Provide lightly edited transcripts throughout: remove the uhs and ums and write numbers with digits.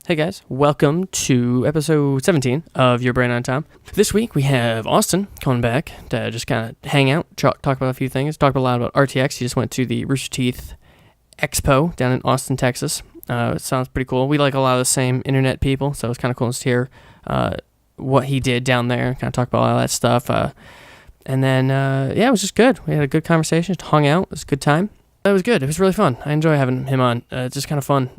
Hey guys, welcome to episode 17 of Your Brain on Tom. This week we have Austin coming back to just kind of hang out, talk about a few things, talk a lot about RTX. He just went to the Rooster Teeth Expo down in Austin, Texas. It sounds pretty cool. We like a lot of the same internet people, so it's kind of cool to hear what he did down there, kind of talk about all that stuff. And then, it was just good. We had a good conversation, just hung out. It was a good time. It was good. It was really fun. I enjoy having him on. It's just kind of fun.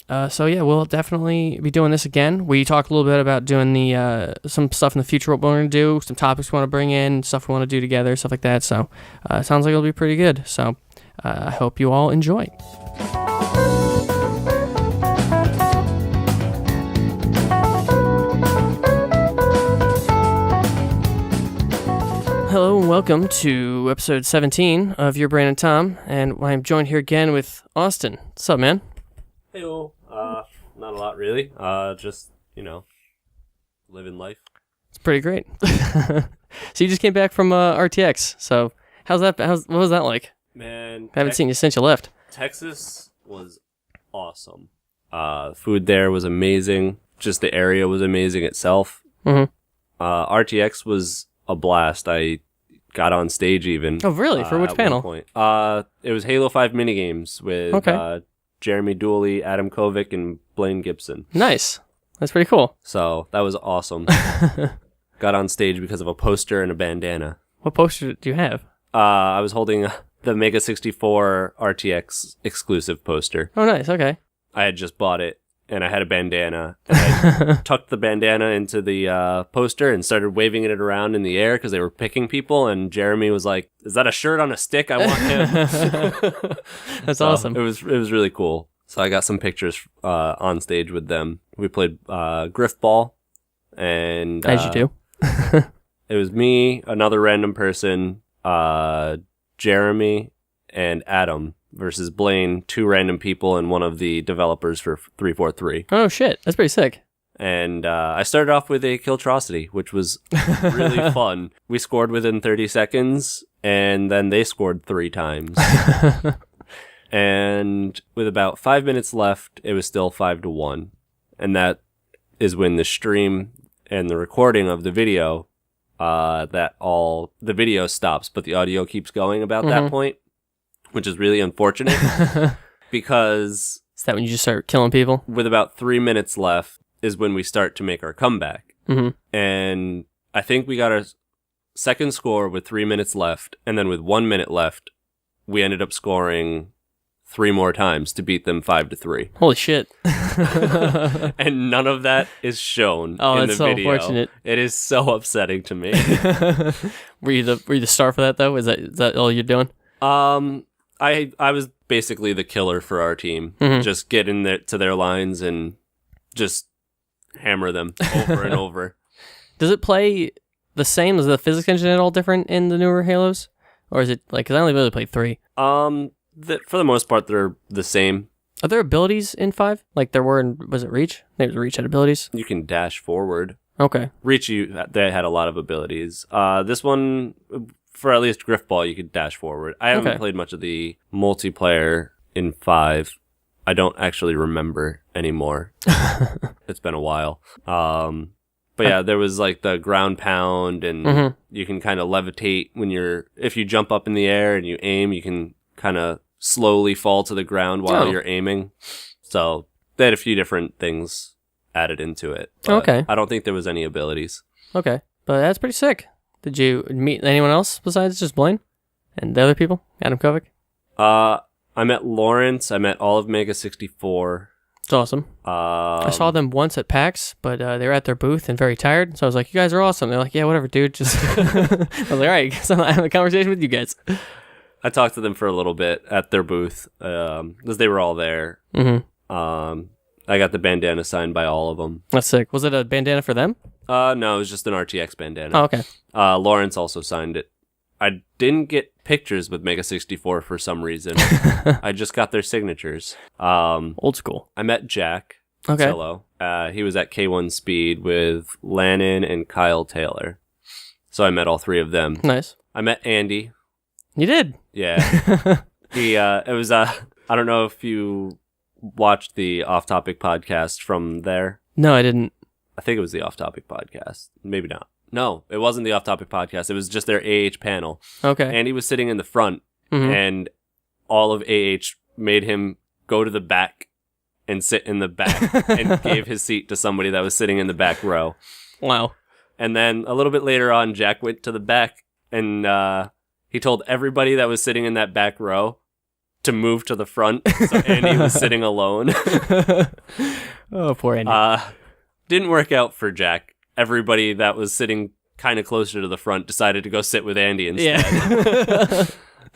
We'll definitely be doing this again. We talked a little bit about doing the some stuff in the future, what we're going to do, some topics we want to bring in, stuff we want to do together, stuff like that. So it sounds like it'll be pretty good. So I hope you all enjoy. Hello and welcome to episode 17 of Your Brain and Tom, and I'm joined here again with Austin. What's up, man? Hey-o. Not a lot, really. Just, living life. It's pretty great. So you just came back from RTX. So what was that like? Man, I haven't seen you since you left. Texas was awesome. Food there was amazing. Just the area was amazing itself. Mm-hmm. RTX was a blast. I got on stage even. Oh, really? For which panel? One point. It was Halo 5 minigames with Jeremy Dooley, Adam Kovic, and Blaine Gibson. Nice. That's pretty cool. So that was awesome. Got on stage because of a poster and a bandana. What poster do you have? I was holding the Mega 64 RTX exclusive poster. Oh, nice. Okay. I had just bought it, and I had a bandana. And I tucked the bandana into the poster and started waving it around in the air because they were picking people, and Jeremy was like, "Is that a shirt on a stick? I want him." That's awesome. It was really cool. So I got some pictures on stage with them. We played Griff Ball, and as you do. It was me, another random person, Jeremy, and Adam versus Blaine, two random people, and one of the developers for 343. Oh, shit. That's pretty sick. And I started off with a Killtrocity, which was really fun. We scored within 30 seconds, and then they scored 3 times. And with about 5 minutes left, it was still 5-1. And that is when the stream and the recording of the video, the video stops, but the audio keeps going about that point, which is really unfortunate because... Is that when you just start killing people? With about 3 minutes left is when we start to make our comeback. Mm-hmm. And I think we got our second score with 3 minutes left, and then with 1 minute left, we ended up scoring 3 more times to beat them 5-3. Holy shit. And none of that is shown in the video. Oh, that's so unfortunate. It is so upsetting to me. Were you the star for that, though? Is that all you're doing? I was basically the killer for our team. Mm-hmm. Just get in there to their lines and just hammer them over and over. Does it play the same? Is the physics engine at all different in the newer Halos? Or is it like, because I only really played 3. For the most part, they're the same. Are there abilities in 5? Like there were in, was it Reach? Maybe it was Reach had abilities? You can dash forward. Okay. Reach, they had a lot of abilities. This one, for at least Griffball, you could dash forward. I haven't played much of the multiplayer in 5. I don't actually remember anymore. It's been a while. But yeah, there was like the ground pound, and you can kind of levitate if you jump up in the air and you aim, you can kind of slowly fall to the ground while you're aiming. So they had a few different things added into it. Okay. I don't think there was any abilities. Okay. But that's pretty sick. Did you meet anyone else besides just Blaine and the other people? Adam Kovic? I met Lawrence. I met all of Mega 64. It's awesome. I saw them once at PAX, but they were at their booth and very tired. So I was like, "You guys are awesome." They're like, "Yeah, whatever, dude." Just I was like, "All right, so I'm having a conversation with you guys." I talked to them for a little bit at their booth because they were all there. Mm-hmm. I got the bandana signed by all of them. That's sick. Was it a bandana for them? No, it was just an RTX bandana. Oh, okay. Lawrence also signed it. I didn't get pictures with Mega 64 for some reason. I just got their signatures. Old school. I met Jack. Okay. Cello. He was at K1 Speed with Lannon and Kyle Taylor. So I met all 3 of them. Nice. I met Andy. You did? Yeah. It was, I don't know if you watched the Off Topic podcast from there? No, I didn't. I think it was the Off Topic podcast. Maybe not. No, it wasn't the Off Topic podcast. It was just their AH panel. Okay. Andy was sitting in the front, and all of AH made him go to the back and sit in the back and gave his seat to somebody that was sitting in the back row. Wow. And then a little bit later on, Jack went to the back and he told everybody that was sitting in that back row to move to the front. So Andy was sitting alone. Oh, poor Andy. Didn't work out for Jack. Everybody that was sitting kind of closer to the front decided to go sit with Andy instead.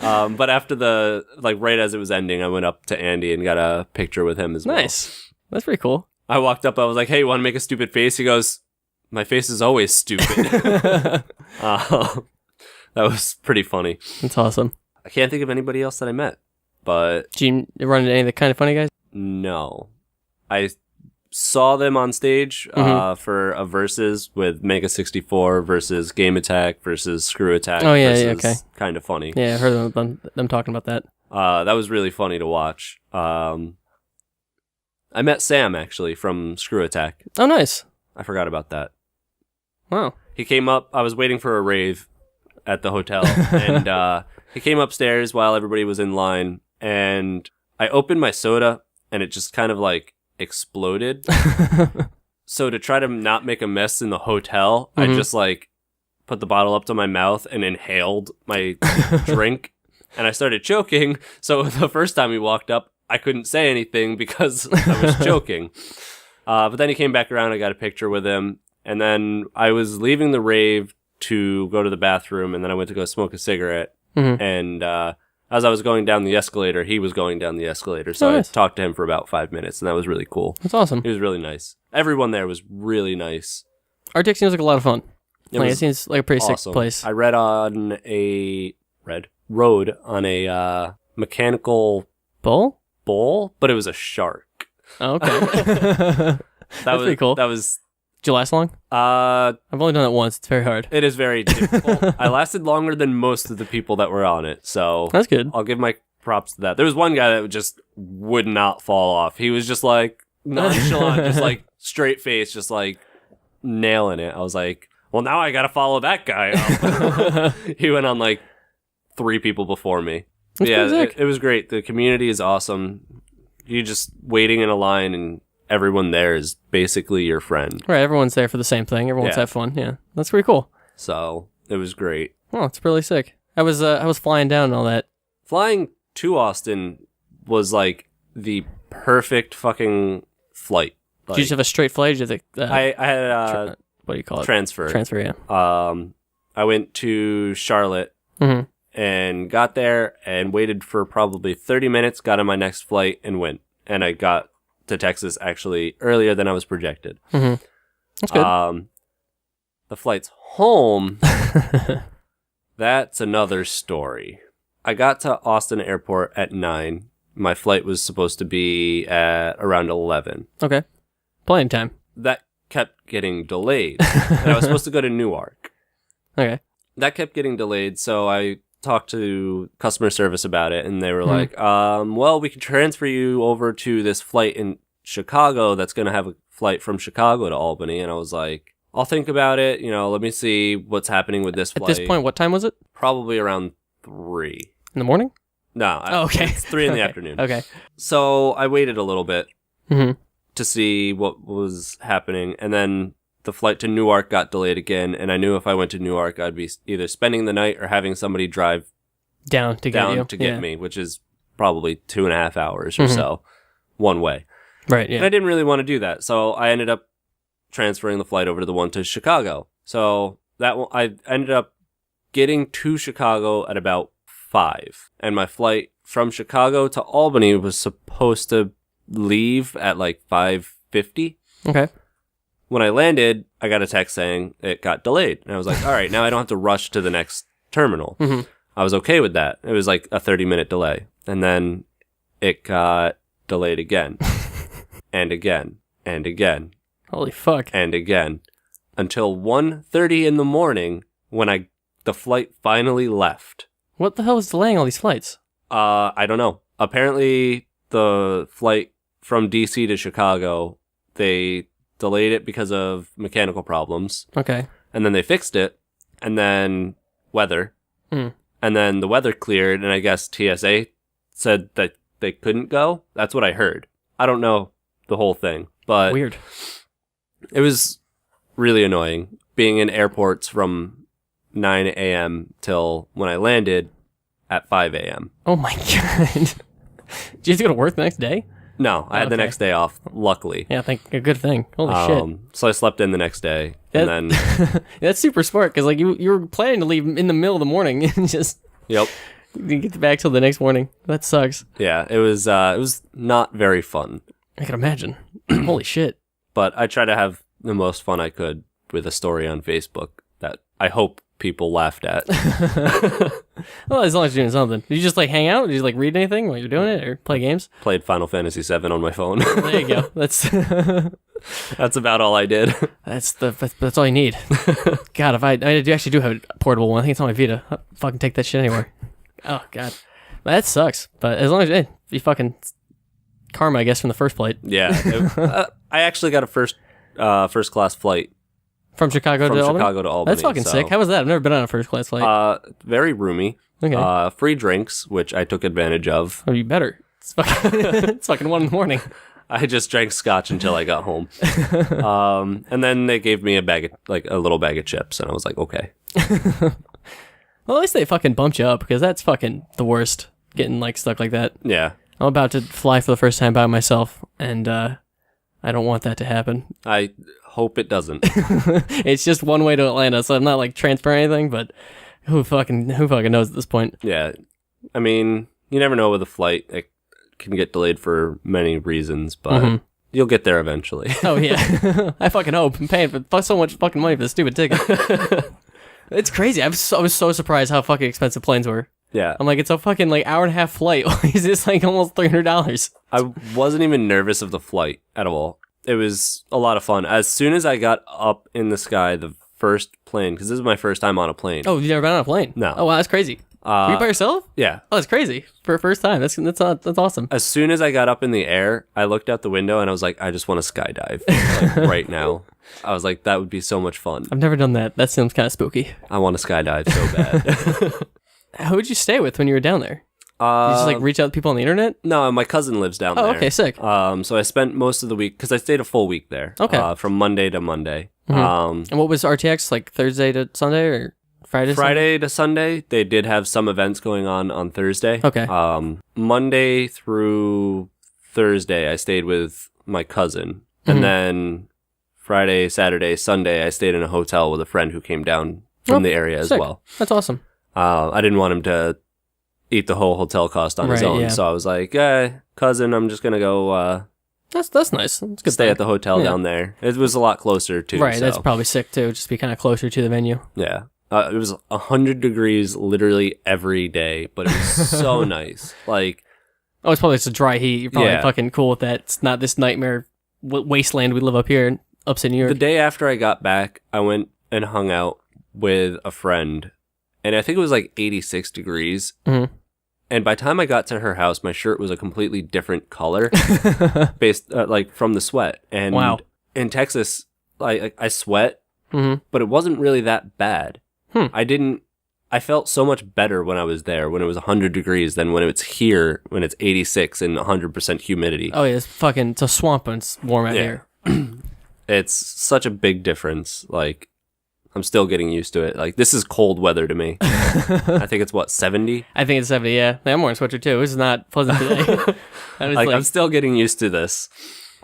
Yeah. But after right as it was ending, I went up to Andy and got a picture with him as well. Nice. That's pretty cool. I walked up, I was like, hey, you want to make a stupid face? He goes, my face is always stupid. That was pretty funny. That's awesome. I can't think of anybody else that I met, but... Did you run into any of the kind of funny guys? No. I saw them on stage for a versus with Mega 64 versus Game Attack versus Screw Attack. Oh, yeah, versus okay. Kind of funny. Yeah, I heard them talking about that. That was really funny to watch. I met Sam, actually, from Screw Attack. Oh, nice. I forgot about that. Wow. He came up. I was waiting for a rave at the hotel, and he came upstairs while everybody was in line, and I opened my soda, and it just kind of like exploded. So to try to not make a mess in the hotel, I just like put the bottle up to my mouth and inhaled my drink, and I started choking. So the first time he walked up, I couldn't say anything because I was choking. But then he came back around. I got a picture with him. And then I was leaving the rave to go to the bathroom. And then I went to go smoke a cigarette. And as I was going down the escalator, he was going down the escalator. So nice. I talked to him for about 5 minutes. And that was really cool. That's awesome. He was really nice. Everyone there was really nice. RTX seems like a lot of fun. It seems like a pretty awesome. sick place. I rode on a mechanical bull, but it was a shark. Oh, okay. That's pretty cool. That was. Did you last long? I've only done it once. It's very hard. It is very difficult. I lasted longer than most of the people that were on it, so that's good. I'll give my props to that. There was one guy that just would not fall off. He was just like nonchalant, just like straight face, just like nailing it. I was like, well, now I got to follow that guy up. He went on like 3 people before me. It was great. The community is awesome. You just waiting in a line and everyone there is basically your friend. Right, everyone's there for the same thing. Everyone's have fun. Yeah, that's pretty cool. So it was great. Oh, it's really sick. I was flying down and all that. Flying to Austin was like the perfect fucking flight. Like, Did you just have a straight flight? Did you have I had what do you call it? Transfer. Yeah. I went to Charlotte and got there and waited for probably 30 minutes. Got on my next flight and went. And I got to Texas actually earlier than I was projected. That's good. The flights home, that's another story. I got to Austin Airport at 9. My flight was supposed to be at around 11. Okay. Plenty of time. That kept getting delayed. And I was supposed to go to Newark. Okay. That kept getting delayed, so I talked to customer service about it, and they were like, well, we can transfer you over to this flight in Chicago that's going to have a flight from Chicago to Albany. And I was like, I'll think about it. Let me see what's happening with this flight. At this point, what time was it? Probably around 3. In the morning? No. Okay. It's 3 in the afternoon. Okay. So I waited a little bit to see what was happening. And then the flight to Newark got delayed again, and I knew if I went to Newark, I'd be either spending the night or having somebody drive down to get me, which is probably 2.5 hours or so one way. Right, yeah. And I didn't really want to do that, so I ended up transferring the flight over to the one to Chicago. So that one, I ended up getting to Chicago at about 5, and my flight from Chicago to Albany was supposed to leave at like 5:50. Okay. When I landed, I got a text saying it got delayed. And I was like, all right, now I don't have to rush to the next terminal. I was okay with that. It was like a 30-minute delay. And then it got delayed again. And again. And again. Holy fuck. And again. Until 1:30 in the morning when the flight finally left. What the hell is delaying all these flights? I don't know. Apparently, the flight from DC to Chicago, they delayed it because of mechanical problems. Okay. And then they fixed it, and then weather. Mm. And then the weather cleared, and I guess TSA said that they couldn't go. That's what I heard. I don't know the whole thing, but weird. It was really annoying being in airports from 9 a.m. till when I landed at 5 a.m. Oh my God. Did you have to go to work the next day? No, I had the next day off, luckily. Yeah, a good thing. Holy shit. So I slept in the next day, and then... That's super smart, because like you were planning to leave in the middle of the morning, and just... Yep. You get back till the next morning. That sucks. Yeah, it was not very fun. I can imagine. Holy shit. But I try to have the most fun I could with a story on Facebook that I hope people laughed at. Well, as long as you're doing something. Did you just like hang out? Did you like read anything while you're doing it, or play games? Played Final Fantasy VII on my phone. There you go. That's about all I did. That's all you need. God, if I actually do have a portable one. I think it's on my Vita. I'll fucking take that shit anywhere. Oh God, that sucks. But as long as you fucking karma, I guess, from the first flight. Yeah, I actually got a first class flight from Chicago to Albany. That's fucking sick. How was that? I've never been on a first class flight. Very roomy. Okay. Free drinks, which I took advantage of. Oh, you better. It's fucking 1 a.m. I just drank scotch until I got home. And then they gave me a little bag of chips, and I was like, okay. Well, at least they fucking bumped you up, because that's fucking the worst, getting like stuck like that. Yeah. I'm about to fly for the first time by myself, and I don't want that to happen. I hope it doesn't. It's just one way to Atlanta, so I'm not like transferring anything, but who fucking knows at this point? Yeah. I mean, you never know with a flight. It can get delayed for many reasons, but you'll get there eventually. Oh, yeah. I fucking hope. I'm paying for so much fucking money for this stupid ticket. It's crazy. I was so surprised how fucking expensive planes were. Yeah. I'm like, it's a fucking like hour and a half flight. Why is this like almost $300? I wasn't even nervous of the flight at all. It was a lot of fun. As soon as I got up in the sky, the first plane, because this is my first time on a plane. Oh, you've never been on a plane? No. Oh, wow, that's crazy. Were you by yourself? Yeah. Oh, that's crazy. For a first time. That's awesome. As soon as I got up in the air, I looked out the window and I was like, I just want to skydive like, right now. I was like, that would be so much fun. I've never done that. That seems kind of spooky. I want to skydive so bad. Who did you stay with when you were down there? Did you just like reach out to people on the internet? No, my cousin lives down there. Oh, okay, sick. So I spent most of the week, because I stayed a full week there. Okay. From Monday to Monday. And what was RTX, like Thursday to Sunday or Friday to Sunday? They did have some events going on Thursday. Okay. Monday through Thursday, I stayed with my cousin. And then Friday, Saturday, Sunday, I stayed in a hotel with a friend who came down from the area as well. That's awesome. I didn't want him to eat the whole hotel cost on his own. Yeah. So I was like, cousin, I'm just going to go that's nice. That's good. Stay at the hotel down there. It was a lot closer too. Right, so. That's probably sick too. Just be kind of closer to the venue. Yeah. It was 100 degrees literally every day, but it was so nice. Like, oh, it's probably just a dry heat. You're probably fucking cool with that. It's not this nightmare wasteland we live up here in upstate New York. The day after I got back, I went and hung out with a friend, and I think it was like 86 degrees. Mm-hmm. And by the time I got to her house, my shirt was a completely different color, based like from the sweat. And in Texas, I sweat, but it wasn't really that bad. I felt so much better when I was there, when it was 100 degrees, than when it's here, when it's 86 and 100% humidity. Oh, yeah, it's a swamp and it's warm out here. It's such a big difference. Like, I'm still getting used to it. Like, this is cold weather to me. I think it's, 70? I think it's 70, yeah. I'm wearing a sweater, too. This is not pleasant today. I'm still getting used to this.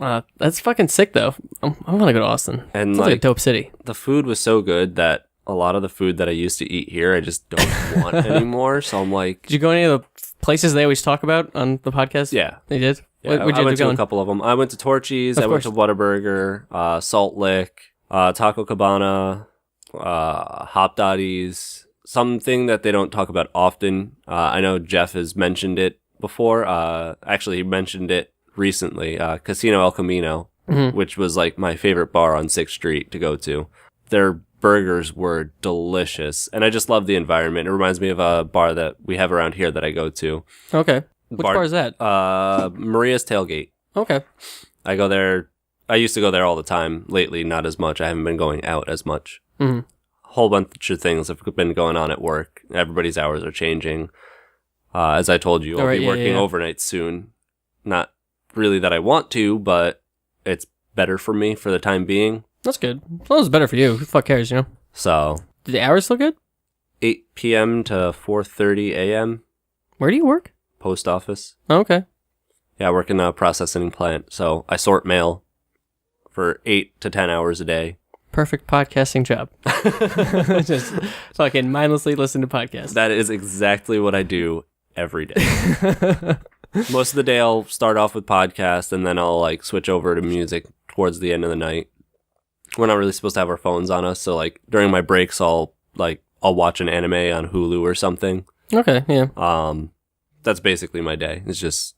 That's fucking sick, though. I want to go to Austin. And it's like a dope city. The food was so good that a lot of the food that I used to eat here, I just don't want anymore. So I'm like... Did you go to any of the places they always talk about on the podcast? Yeah. They did? Yeah, I went to a couple of them. I went to Torchy's, I went to Whataburger, Salt Lick, Taco Cabana, Hop Dotties, something that they don't talk about often. I know Jeff has mentioned it before. Actually, he mentioned it recently. Casino El Camino, which was like my favorite bar on 6th Street to go to. Their burgers were delicious, and I just love the environment. It reminds me of a bar that we have around here that I go to. Okay. Which bar is that? Maria's Tailgate. Okay. I go there. I used to go there all the time. Lately, not as much. I haven't been going out as much. Mm-hmm. A whole bunch of things have been going on at work. Everybody's hours are changing. As I told you, I'll be working overnight soon. Not really that I want to, but it's better for me for the time being. That's good. As long as it's better for you. Who the fuck cares, you know? So. Do the hours look good? 8 p.m. to 4:30 a.m. Where do you work? Post office. Oh, okay. Yeah, I work in a processing plant, so I sort mail for 8 to 10 hours a day. Perfect podcasting job. Just fucking mindlessly listen to podcasts. That is exactly what I do every day. Most of the day I'll start off with podcasts, and then I'll like switch over to music towards the end of the night. We're not really supposed to have our phones on us, so like during my breaks I'll watch an anime on Hulu or something. Okay, yeah. That's basically my day. It's just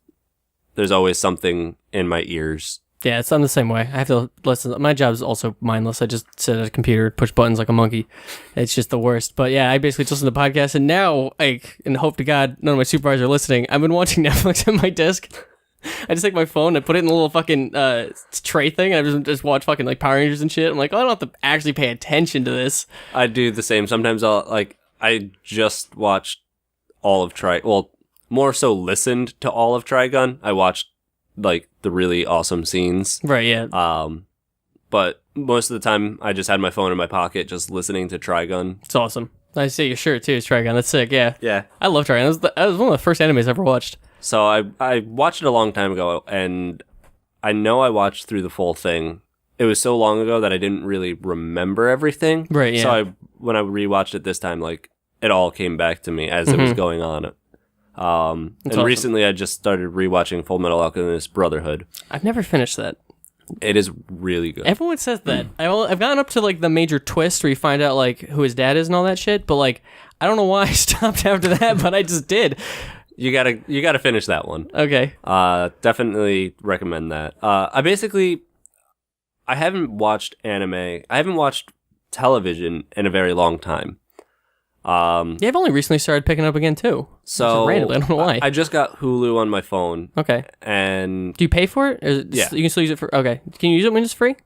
there's always something in my ears. Yeah, I'm the same way. I have to listen. My job is also mindless. I just sit at a computer, push buttons like a monkey. It's just the worst. But yeah, I basically just listen to podcasts, and now, like, and hope to God none of my supervisors are listening, I've been watching Netflix on my desk. I just take my phone and put it in the little fucking tray thing, and I just watch fucking like Power Rangers and shit. I'm like, oh, I don't have to actually pay attention to this. I do the same. Sometimes I just watched all of more so listened to all of Trigun. I watched like the really awesome scenes. Right, yeah. But most of the time I just had my phone in my pocket just listening to Trigun. It's awesome. I see your shirt too, it's Trigun. That's sick, yeah. Yeah. I love Trigun. That was one of the first animes I ever watched. So I watched it a long time ago, and I know I watched through the full thing. It was so long ago that I didn't really remember everything. Right, yeah. So when I rewatched it this time, like, it all came back to me as it was going on. And awesome. Recently I just started rewatching Full Metal Alchemist Brotherhood. I've never finished that. It is really good. Everyone says that. I've gotten up to like the major twist where you find out like who his dad is and all that shit, but like I don't know why I stopped after that, but I just did. You gotta finish that one. Okay. Definitely recommend that. I haven't watched anime. I haven't watched television in a very long time. Yeah, I've only recently started picking up again too. So randomly, I don't know why. I just got Hulu on my phone. Okay. And do you pay for it? Yeah. You can still use it for. Okay. Can you use it when it's free?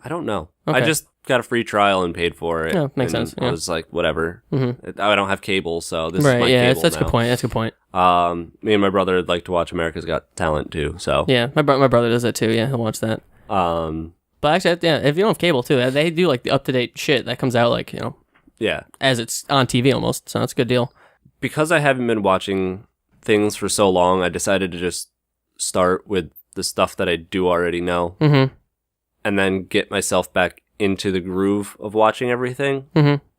I don't know. Okay. I just got a free trial and paid for it. Yeah, makes sense. Yeah. I was like, whatever. Mm-hmm. I don't have cable, so this right, is my yeah, cable that's now. A good point. That's a good point. Me and my brother would like to watch America's Got Talent too. So yeah, my brother does that too. Yeah, he'll watch that. But actually, yeah, if you don't have cable too, they do like the up to date shit that comes out like yeah, as it's on TV almost. So that's a good deal. Because I haven't been watching things for so long, I decided to just start with the stuff that I do already know, and then get myself back into the groove of watching everything,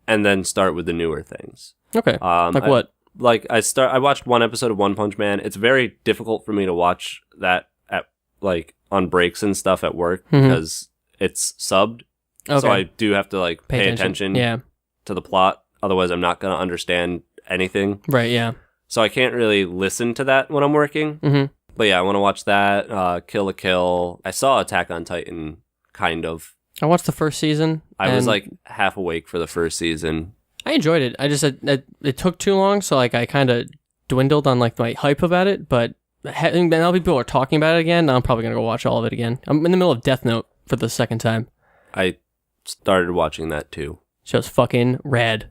and then start with the newer things. Okay. What? I watched one episode of One Punch Man. It's very difficult for me to watch that at like on breaks and stuff at work because it's subbed. Okay. So I do have to like pay attention to the plot. Otherwise, I'm not going to understand anything. Right, yeah. So I can't really listen to that when I'm working. But yeah, I want to watch that. Kill la Kill. I saw Attack on Titan, kind of. I watched the first season. I was like half awake for the first season. I enjoyed it. I just it took too long, so like I kind of dwindled on like my hype about it. But now people are talking about it again. Now I'm probably gonna go watch all of it again. I'm in the middle of Death Note for the second time. I started watching that too. Show's fucking rad.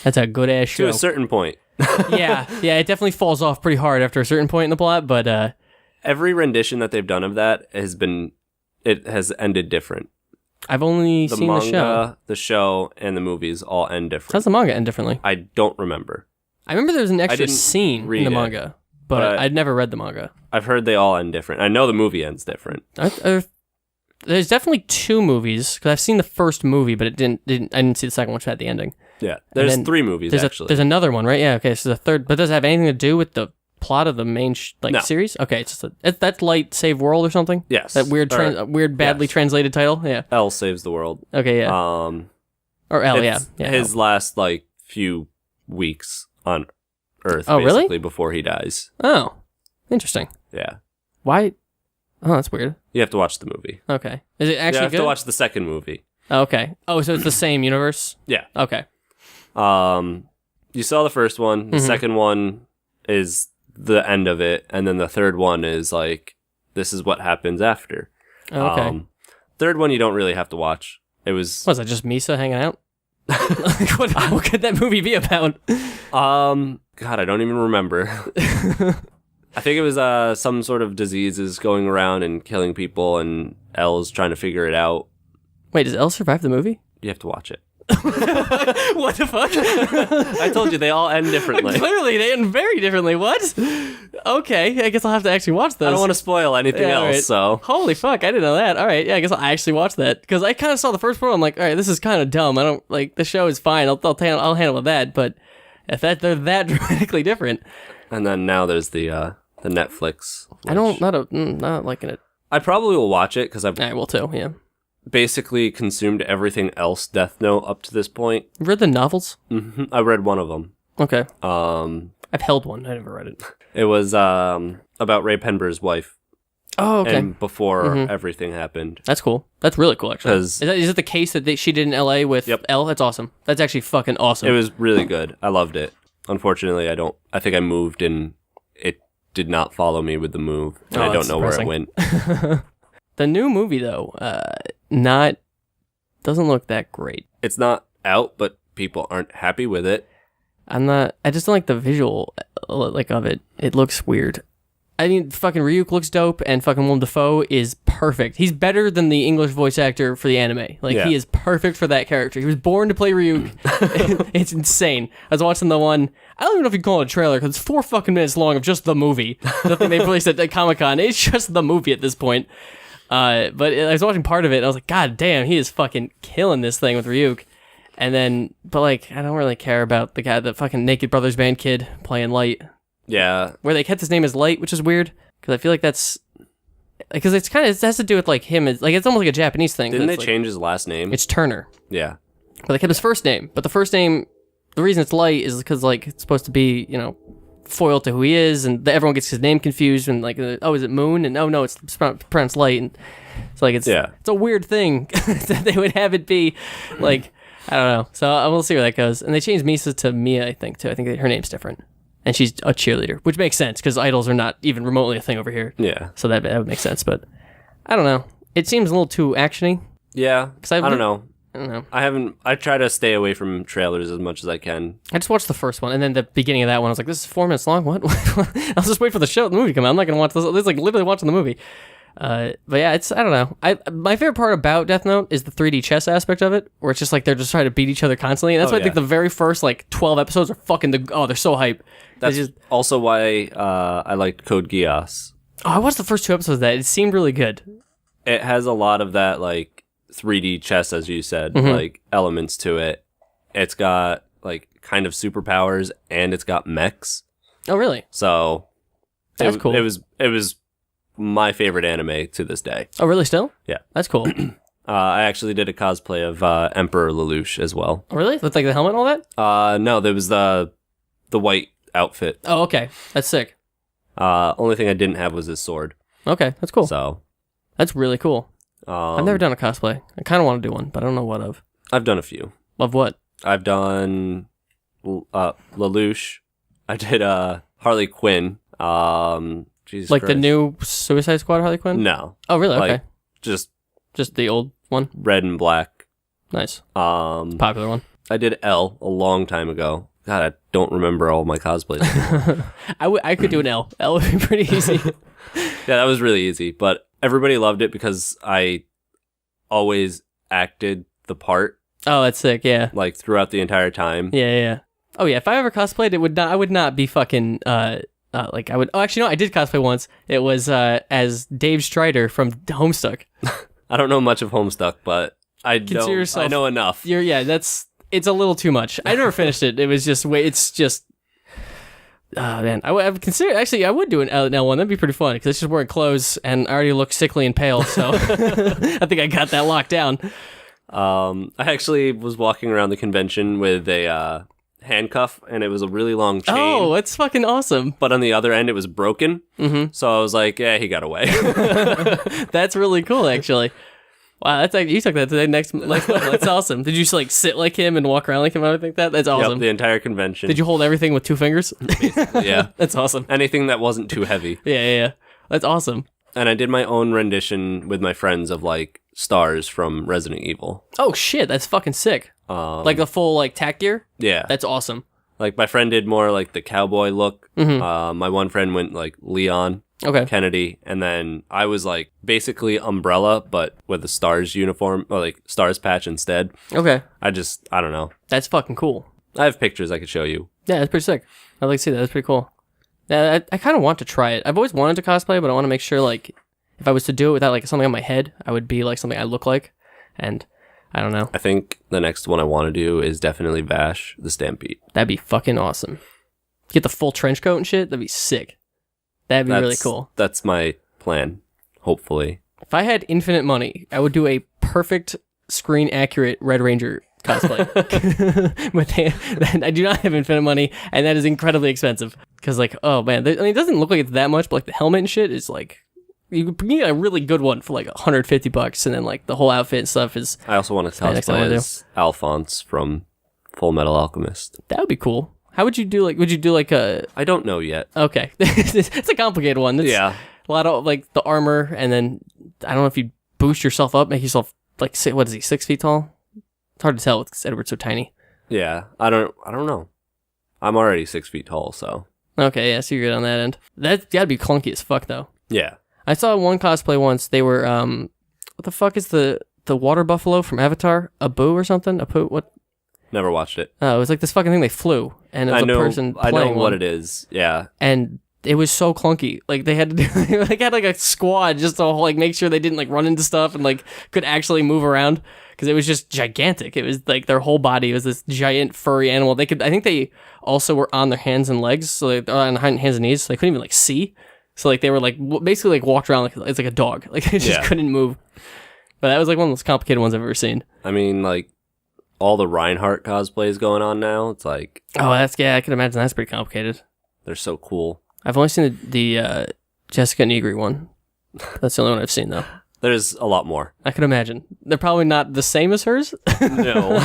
That's a good ass show. To a certain point. yeah, it definitely falls off pretty hard after a certain point in the plot. But every rendition that they've done of that has ended different. I've only seen the show, and the movies all end different. How's the manga end differently? I don't rember. I remember there was an extra scene in the manga, but I'd never read the manga. I've heard they all end different. I know the movie ends different. There's definitely two movies, because I've seen the first movie, but I didn't see the second one, which had the ending. Yeah, there's 3 movies, actually. There's another one, right? Yeah, okay, so the third, but does it have anything to do with the plot of the main series? Okay, it's just that's Light Save World or something? Yes. That weird badly translated title? Yeah. L saves the world. Okay, yeah. Or L, yeah. His last, few weeks on Earth, basically, really? Before he dies. Oh, interesting. Yeah. Why? Oh, that's weird. You have to watch the movie. Okay. Is it actually good? You have to watch the second movie. Okay. Oh, so it's the same universe? Yeah. Okay. You saw the first one. The second one is the end of it, and then the third one is this is what happens after. Oh, okay. Third one you don't really have to watch. It was... Was that just Misa hanging out? What could that movie be about? God, I don't even remember. I think it was some sort of diseases going around and killing people, and Elle's trying to figure it out. Wait, does Elle survive the movie? You have to watch it. What the fuck? I told you, they all end differently. Clearly, they end very differently. What? Okay, I guess I'll have to actually watch those. I don't want to spoil anything else, right. so... Holy fuck, I didn't know that. All right, yeah, I guess I'll actually watch that. Because I kind of saw the first one, I'm like, all right, this is kind of dumb. I don't, like, the show is fine. I'll handle that, but if they're that dramatically different... And then now there's the Netflix. I don't, not liking it. I probably will watch it, because I've... I will too, yeah. Basically consumed everything else Death Note up to this point. You read the novels? Mm-hmm. I read one of them. Okay. I've held one. I never read it. It was about Ray Penber's wife. Oh, okay. And before everything happened. That's cool. That's really cool, actually. Is it the case that she did in LA with Elle? That's awesome. That's actually fucking awesome. It was really good. I loved it. Unfortunately, I think I moved and it did not follow me with the move. And I don't know where it went. The new movie, though, doesn't look that great. It's not out, but people aren't happy with it. I just don't like the visual, of it. It looks weird. I mean, fucking Ryuk looks dope, and fucking Willem Dafoe is perfect. He's better than the English voice actor for the anime. He is perfect for that character. He was born to play Ryuk. It's insane. I was watching the one, I don't even know if you call it a trailer, because it's 4 fucking minutes long of just the movie. The thing they released at Comic-Con. It's just the movie at this point. But I was watching part of it, and I was like, God damn, he is fucking killing this thing with Ryuk. And then, but I don't really care about the guy, the fucking Naked Brothers Band kid playing Light. Yeah. Where they kept his name as Light, which is weird, because I feel like that's, because it has to do with him, it's almost like a Japanese thing. Didn't they change his last name? It's Turner. Yeah. But they kept his first name, but the first name, the reason it's Light is because it's supposed to be, foil to who he is, and everyone gets his name confused, and is it Moon? And no, it's pronounced Light, and it's it's a weird thing that they would have it be I don't know. So we'll see where that goes. And they changed Misa to Mia, I think too. I think her name's different, and she's a cheerleader, which makes sense because idols are not even remotely a thing over here. Yeah. So that would make sense, but I don't know. It seems a little too actiony. Yeah. Because I don't know. I don't know. I try to stay away from trailers as much as I can. I just watched the first one, and then the beginning of that one, I was like, this is 4 minutes long? What? I'll just wait for the movie to come out. I'm not going to watch this. This is literally watching the movie. But yeah, I don't know. My favorite part about Death Note is the 3D chess aspect of it, where it's just they're just trying to beat each other constantly. And that's why I think the very first 12 episodes are fucking, they're so hype. That's also why I liked Code Geass. Oh, I watched the first 2 episodes of that. It seemed really good. It has a lot of that 3D chess, as you said, elements to it. It's got kind of superpowers, and it's got mechs. Oh, really? So that's cool. It was my favorite anime to this day. Oh, really? Still? Yeah, that's cool. I actually did a cosplay of Emperor Lelouch as well. Oh, really? With the helmet and all that? No, there was the white outfit. Oh, okay, that's sick. Only thing I didn't have was his sword. Okay, that's cool. So that's really cool. I've never done a cosplay. I kind of want to do one, but I don't know what of. I've done a few. Of what? I've done Lelouch. I did Harley Quinn. Jesus Christ. The new Suicide Squad Harley Quinn? No. Oh, really? Okay. Just the old one? Red and black. Nice. Popular one. I did Elle a long time ago. God, I don't remember all my cosplays anymore. I could do an Elle. Elle would be pretty easy. Yeah, that was really easy, but everybody loved it because I always acted the part. Oh, that's sick, yeah. Throughout the entire time. Yeah. Oh, yeah, if I ever cosplayed, I would not be fucking, I would, actually, no, I did cosplay once. It was, as Dave Strider from Homestuck. I don't know much of Homestuck, but I know enough. It's a little too much. I never finished it. It was just, oh, man. I would consider, actually, I would do an L one. That'd be pretty fun, because it's just wearing clothes, and I already look sickly and pale, so I think I got that locked down. I actually was walking around the convention with a handcuff, and it was a really long chain. Oh, that's fucking awesome. But on the other end, it was broken. Mm-hmm. So I was like, yeah, he got away. That's really cool, actually. Wow, that's you took that to the next level. That's awesome. Did you just sit like him and walk around like him? I would think that. That's awesome. Yep, the entire convention. Did you hold everything with 2 fingers? Basically, yeah. That's awesome. Anything that wasn't too heavy. Yeah. That's awesome. And I did my own rendition with my friends of, like, stars from Resident Evil. Oh, shit. That's fucking sick. Like the full, like, tack gear? Yeah. That's awesome. Like, my friend did more, like, the cowboy look. Mm-hmm. My one friend went, like, Leon Kennedy. And then I was, like, basically Umbrella, but with a Stars uniform, or, like, Stars patch instead. Okay. I don't know. That's fucking cool. I have pictures I could show you. Yeah, that's pretty sick. I'd like to see that. That's pretty cool. Yeah, I kind of want to try it. I've always wanted to cosplay, but I want to make sure, like, if I was to do it without, like, something on my head, I would be, like, something I look like. And I don't know. I think the next one I want to do is definitely Vash the Stampede. That'd be fucking awesome. Get the full trench coat and shit. That'd be sick. That'd be really cool. That's my plan, hopefully. If I had infinite money, I would do a perfect screen accurate Red Ranger cosplay. But I do not have infinite money, and that is incredibly expensive. Because, like, oh man, it doesn't look like it's that much, but like the helmet and shit is like, you can get a really good one for like $150, and then like the whole outfit and stuff is. I also want to cosplay as Alphonse from Full Metal Alchemist. That would be cool. How would you do like a? I don't know yet. Okay, it's a complicated one. It's yeah, a lot of like the armor, and then I don't know if you boost yourself up, make yourself like what is he 6 feet tall? It's hard to tell because Edward's so tiny. Yeah, I don't know. I'm already 6 feet tall, so. Okay, yeah, so you're good on that end. That's gotta be clunky as fuck though. Yeah. I saw one cosplay once. They were what the fuck is the water buffalo from Avatar? Abu or something? Apu? What? Never watched it. Oh, it was like this fucking thing they flew, and it was a person playing I know what one. it is. Yeah. And it was so clunky. Like they had to do, they had like a squad just to like make sure they didn't like run into stuff and like could actually move around because it was just gigantic. It was like their whole body was this giant furry animal. I think they also were on their hands and legs, so like on hands and knees, so they couldn't even like see. So like they were like basically like walked around like it's like a dog. Like they just couldn't move. But that was like one of the most complicated ones I've ever seen. I mean, like all the Reinhardt cosplays going on now. It's like I can imagine that's pretty complicated. They're so cool. I've only seen the Jessica Negri one. That's the only one I've seen though. There's a lot more. I could imagine. They're probably not the same as hers. No.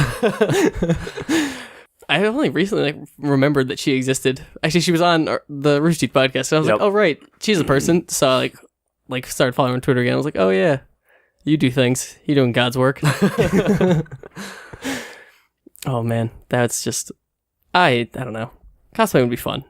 I only recently remembered that she existed. Actually, she was on the Rooster Teeth podcast. So I was like, oh, right. She's a person. So I like started following her on Twitter again. I was like, oh, yeah. You do things. You're doing God's work. Oh, man. That's just... I don't know. Cosplay would be fun.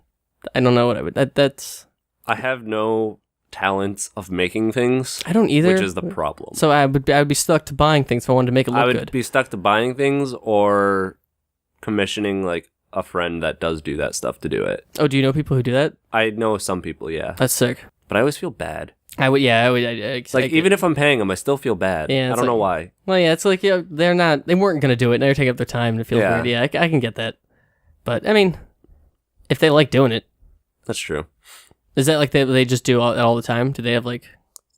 I don't know what I would... That's... I have no talents of making things. I don't either. Which is the problem. So I would be stuck to buying things if I wanted to make it look good. I would be stuck to buying things or commissioning like a friend that does do that stuff to do it. Oh, do you know people who do that? I know some people, yeah. That's sick. But I always feel bad. I would. Even if I'm paying them, I still feel bad. Yeah, I don't know why. Well, yeah, it's like they weren't going to do it. Now you're taking up their time and it feels weird. Yeah, I can get that. But, I mean, if they like doing it. That's true. Is that like they just do it all the time? Do they have like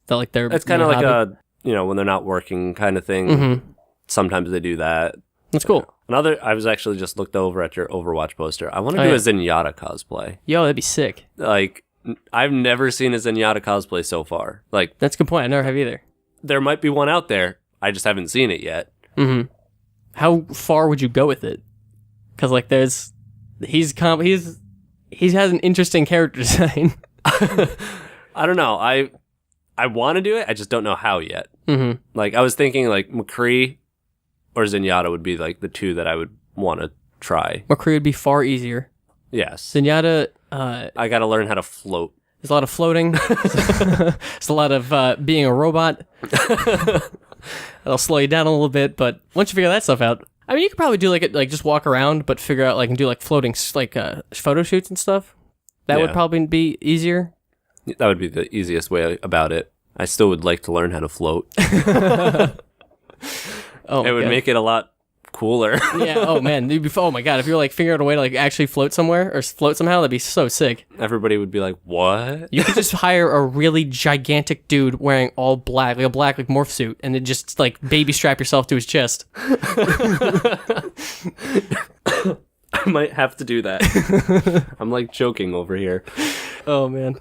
their... It's kind of like a, when they're not working kind of thing. Mm-hmm. Sometimes they do that. That's cool. I was actually just looked over at your Overwatch poster. I want to do a Zenyatta cosplay. Yo, that'd be sick. Like, I've never seen a Zenyatta cosplay so far. Like, that's a good point. I never have either. There might be one out there. I just haven't seen it yet. Mm-hmm. How far would you go with it? Because like, he has an interesting character design. I don't know. I want to do it. I just don't know how yet. Mm-hmm. Like, I was thinking like McCree or Zenyatta would be like the two that I would want to try. McCree would be far easier. Yes. Zenyatta... I got to learn how to float. There's a lot of floating. There's a lot of being a robot. That'll slow you down a little bit, but once you figure that stuff out... I mean, you could probably do like just walk around, but figure out and do like floating photo shoots and stuff. That would probably be easier. That would be the easiest way about it. I still would like to learn how to float. It would make it a lot cooler. Yeah. Oh man. Oh my god. If you're figuring out a way to actually float somewhere or float somehow, that'd be so sick. Everybody would be like, "What?" You could just hire a really gigantic dude wearing all black, like a black morph suit, and then just baby strap yourself to his chest. I might have to do that. I'm joking over here. Oh man.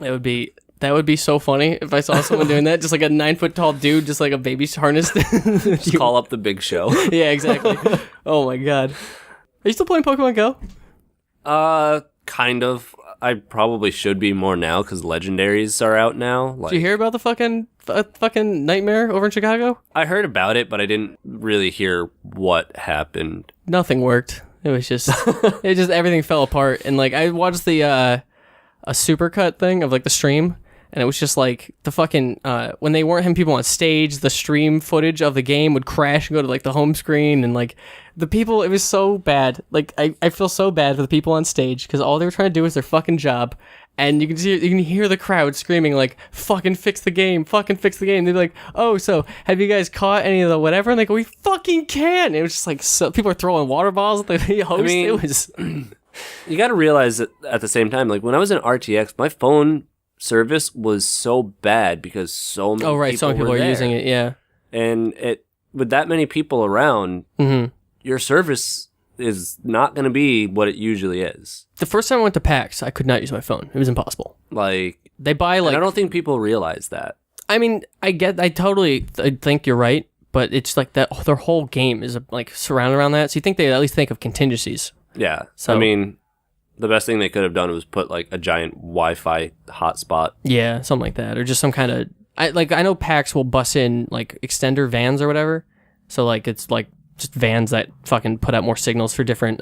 That would be so funny if I saw someone doing that. Just like a 9 foot tall dude, just like a baby harnessed. Just call up the Big Show. Yeah, exactly. Oh my god. Are you still playing Pokemon Go? Kind of. I probably should be more now because legendaries are out now. Did you hear about the fucking nightmare over in Chicago? I heard about it, but I didn't really hear what happened. Nothing worked. It was just, everything fell apart. And like, I watched the a supercut thing of like the stream, and it was just like the fucking when they weren't having people on stage, the stream footage of the game would crash and go to like the home screen, and like the people, it was so bad. Like I feel so bad for the people on stage because all they were trying to do was their fucking job. And you can hear the crowd screaming like, "Fucking fix the game! Fucking fix the game!" They're like, "Oh, so have you guys caught any of the whatever?" And they go, "We fucking can!" It was just like, so people are throwing water balls at the host. I mean, it was. You got to realize that at the same time, like when I was in RTX, my phone service was so bad because so many. Oh right, so many people are using it. Yeah, and with that many people around, your service is not going to be what it usually is. The first time I went to PAX, I could not use my phone. It was impossible. Like they buy like. I don't think people realize that. I mean, I think you're right, but it's like that. Their whole game is like surrounded around that. So you think they at least think of contingencies. Yeah. So I mean, the best thing they could have done was put like a giant Wi-Fi hotspot. Yeah, something like that, or just some kind of. I know PAX will bus in like extender vans or whatever. So like it's like. Just vans that fucking put out more signals for different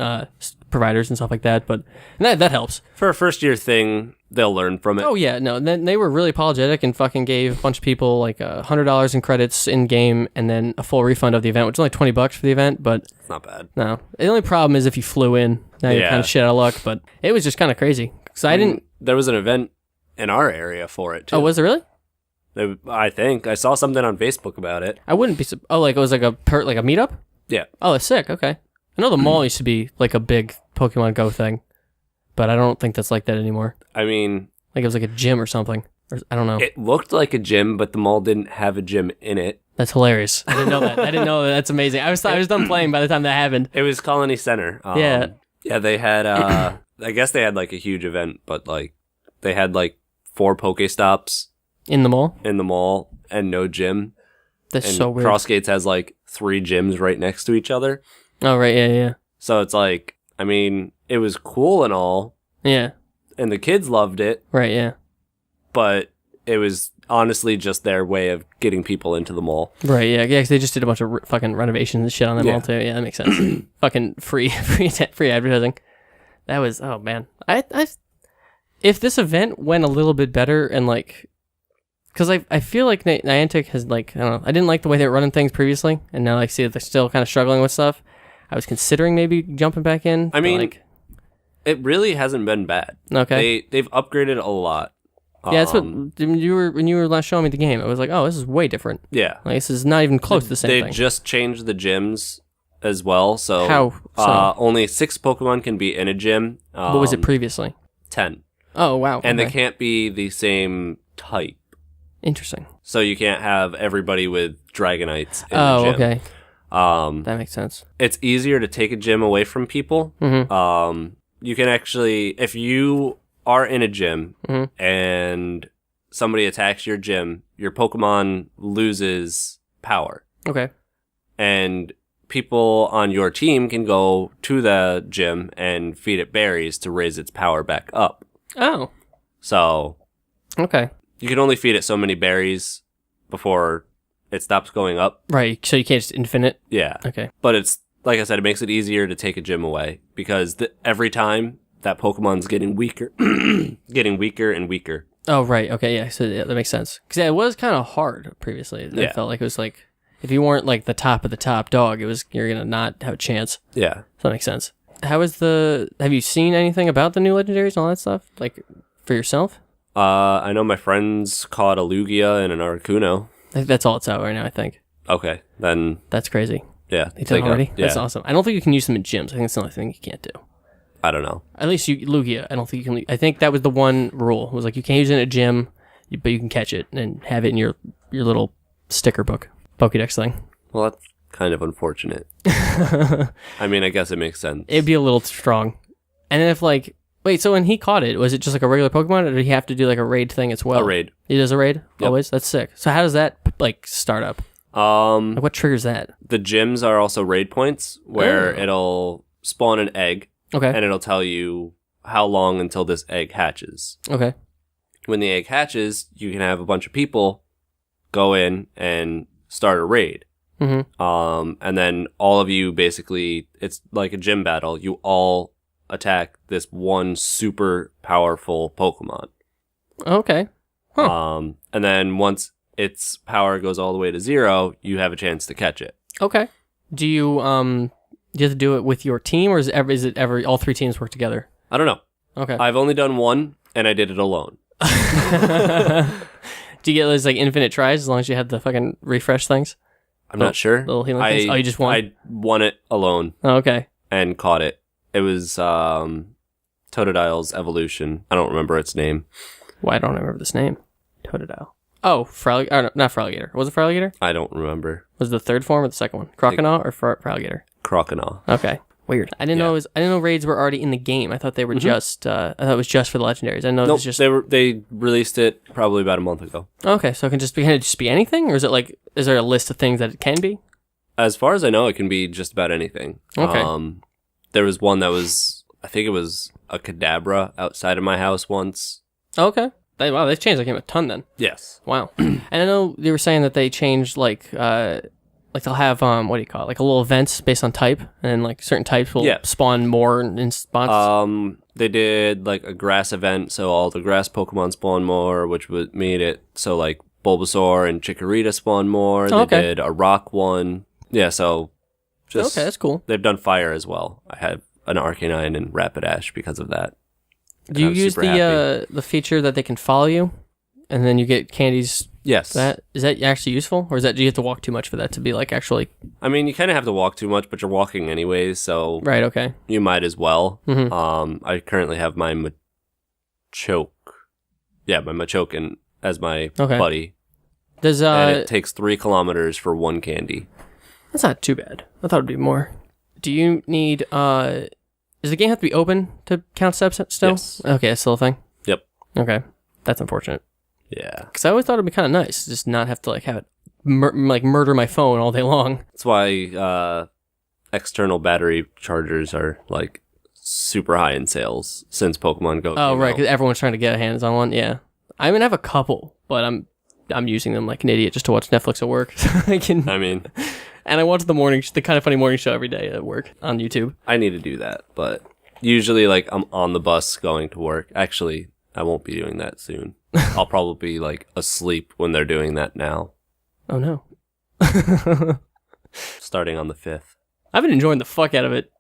providers and stuff like that, but that helps. For a first year thing, they'll learn from it. Oh yeah, no, then they were really apologetic and fucking gave a bunch of people like $100 in credits in game and then a full refund of the event, which is only $20 for the event, but it's not bad. No, the only problem is if you flew in, now you're kind of shit out of luck. But it was just kind of crazy because I didn't. There was an event in our area for it too. Oh, was there really? I think I saw something on Facebook about it. I wouldn't be. Like it was like a meetup. Yeah. Oh, that's sick. Okay. I know the mall used to be like a big Pokemon Go thing, but I don't think that's like that anymore. I mean, like it was like a gym or something. Or, I don't know. It looked like a gym, but the mall didn't have a gym in it. That's hilarious. I didn't know that. I didn't know that. That's amazing. I was done playing by the time that happened. It was Colony Center. Yeah. Yeah, they had, I guess they had like a huge event, but like they had like 4 Pokestops. In the mall? In the mall and no gym. That's so weird. Crossgates has like 3 gyms right next to each other. Oh, right. Yeah. So it's like, I mean, it was cool and all. Yeah. And the kids loved it. Right, yeah. But it was honestly just their way of getting people into the mall. Right, yeah. Yeah, 'cause they just did a bunch of fucking renovations and shit on the mall too. Yeah, that makes sense. Fucking free advertising. That was, oh man. If this event went a little bit better and like, because I feel like Niantic has like, I don't know, I didn't like the way they were running things previously, and now like see that they're still kind of struggling with stuff. I was considering maybe jumping back in. I mean, like, it really hasn't been bad. Okay. They've upgraded a lot. Yeah, that's what when you were last showing me the game. I was like, oh, this is way different. Yeah, like this is not even close to the same thing. They just changed the gyms as well. So how? So? Only 6 Pokemon can be in a gym. What was it previously? 10. Oh wow! And they can't be the same type. Interesting. So you can't have everybody with Dragonites in the gym. Okay. That makes sense. It's easier to take a gym away from people. Mm-hmm. You can actually, if you are in a gym and somebody attacks your gym, your Pokemon loses power. Okay. And people on your team can go to the gym and feed it berries to raise its power back up. Oh. So. Okay. You can only feed it so many berries before it stops going up. Right, so you can't just infinite? Yeah. Okay. But it's, like I said, it makes it easier to take a gym away because every time that Pokemon's getting weaker, getting weaker and weaker. Oh, right. Okay, yeah, so yeah, that makes sense. Because it was kind of hard previously. It felt like it was like, if you weren't like the top of the top dog, you're going to not have a chance. Yeah. So that makes sense. Have you seen anything about the new legendaries and all that stuff? Like, for yourself? I know my friends caught a Lugia and an Articuno. That's all it's out right now, I think. Okay, then... That's crazy. Yeah. They did already? Yeah. That's awesome. I don't think you can use them in gyms. I think that's the only thing you can't do. I don't know. At least Lugia, I don't think you can... I think that was the one rule. It was like, you can't use it in a gym, but you can catch it and have it in your little sticker book, Pokédex thing. Well, that's kind of unfortunate. I mean, I guess it makes sense. It'd be a little strong. And then if like... Wait, so when he caught it, was it just like a regular Pokemon, or did he have to do like a raid thing as well? A raid. He does a raid? Yep. Always? That's sick. So how does that like start up? Like, what triggers that? The gyms are also raid points where it'll spawn an egg. Okay. And it'll tell you how long until this egg hatches. Okay. When the egg hatches, you can have a bunch of people go in and start a raid. Mm-hmm. And then all of you basically, it's like a gym battle. You all attack this one super powerful Pokemon. Okay. Huh. And then once its power goes all the way to 0, you have a chance to catch it. Okay. Do you have to do it with your team, or is it ever all 3 teams work together? I don't know. Okay. I've only done one, and I did it alone. Do you get those like infinite tries as long as you have the fucking refresh things? I'm not sure. Little healing things? Oh, you just won? I won it alone. Oh, okay. And caught it. It was Totodile's evolution. I don't remember its name. Why don't I remember this name? Totodile. Oh, no, not Fraligator. Was it Fraligator? I don't remember. Was it the third form or the second one? Croconaw or Fraligator? Croconaw. Okay. Weird. I didn't know raids were already in the game. I thought they were just. I thought it was just for the legendaries. I know it was just. They released it probably about a month ago. Okay, so it can can it just be anything, or is it like? Is there a list of things that it can be? As far as I know, it can be just about anything. Okay. There was one that was, I think it was a Kadabra outside of my house once. Okay. Wow, they've changed the game a ton then. Yes. Wow. And I know they were saying that they changed like they'll have what do you call it, like a little events based on type, and then like certain types will spawn more in spots. They did like a grass event, so all the grass Pokemon spawn more, which made it so like Bulbasaur and Chikorita spawn more. They did a rock one. Yeah, so just okay, that's cool. They've done fire as well. I have an Arcanine and Rapidash because of that. Do you use the feature that they can follow you, and then you get candies? Yes. Is that actually useful, or do you have to walk too much for that to be like actually? I mean, you kind of have to walk too much, but you're walking anyways, so right. Okay. You might as well. Mm-hmm. I currently have my Machoke. Yeah, my Machoke as my buddy. And it takes 3 kilometers for 1 candy. That's not too bad. I thought it'd be more. Do you need does the game have to be open to count steps still? Yes. Okay, that's still a thing? Yep. Okay. That's unfortunate. Yeah. Because I always thought it'd be kind of nice, just not have to like have it murder my phone all day long. That's why external battery chargers are like super high in sales since Pokemon Go. Oh, right, because everyone's trying to get hands on one. Yeah. I mean, I have a couple, but I'm using them like an idiot just to watch Netflix at work. And I watch the Kind of Funny morning show every day at work on YouTube. I need to do that, but usually like I'm on the bus going to work. Actually, I won't be doing that soon. I'll probably be like asleep when they're doing that now. Oh no. Starting on the 5th. I've been enjoying the fuck out of it.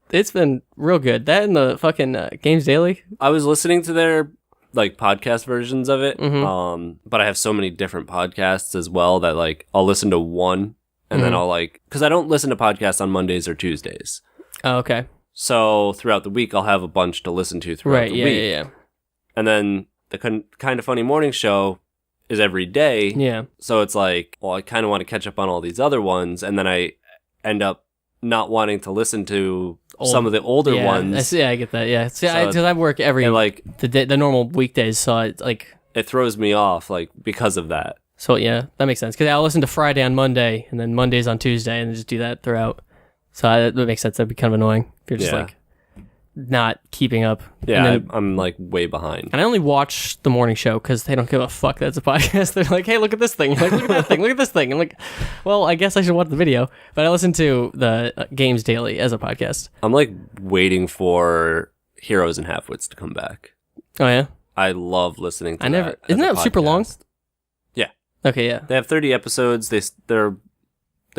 It's been real good. That and the fucking Games Daily. I was listening to their like podcast versions of it. Mm-hmm. But I have so many different podcasts as well that like I'll listen to one and then I'll like, because I don't listen to podcasts on Mondays or Tuesdays. Oh, okay. So throughout the week, I'll have a bunch to listen to throughout the week. Yeah. And then the Kind of Funny morning show is every day. Yeah. So it's like, well, I kind of want to catch up on all these other ones, and then I end up not wanting to listen to some of the older ones. I get that. Yeah, because I work every the normal weekdays, so it throws me off like because of that. So yeah, that makes sense. Because I'll listen to Friday on Monday, and then Mondays on Tuesday, and just do that throughout. So that makes sense. That'd be kind of annoying if you're just like not keeping up. Yeah, I'm like way behind. And I only watch the morning show because they don't give a fuck that's a podcast. They're like, hey, look at this thing. Like, look at that thing. Look at this thing. I'm like, well, I guess I should watch the video. But I listen to the Games Daily as a podcast. I'm like waiting for Heroes and Halfwits to come back. Oh, yeah? I love listening to that. Isn't that super long? Yeah. Okay, yeah. They have 30 episodes. They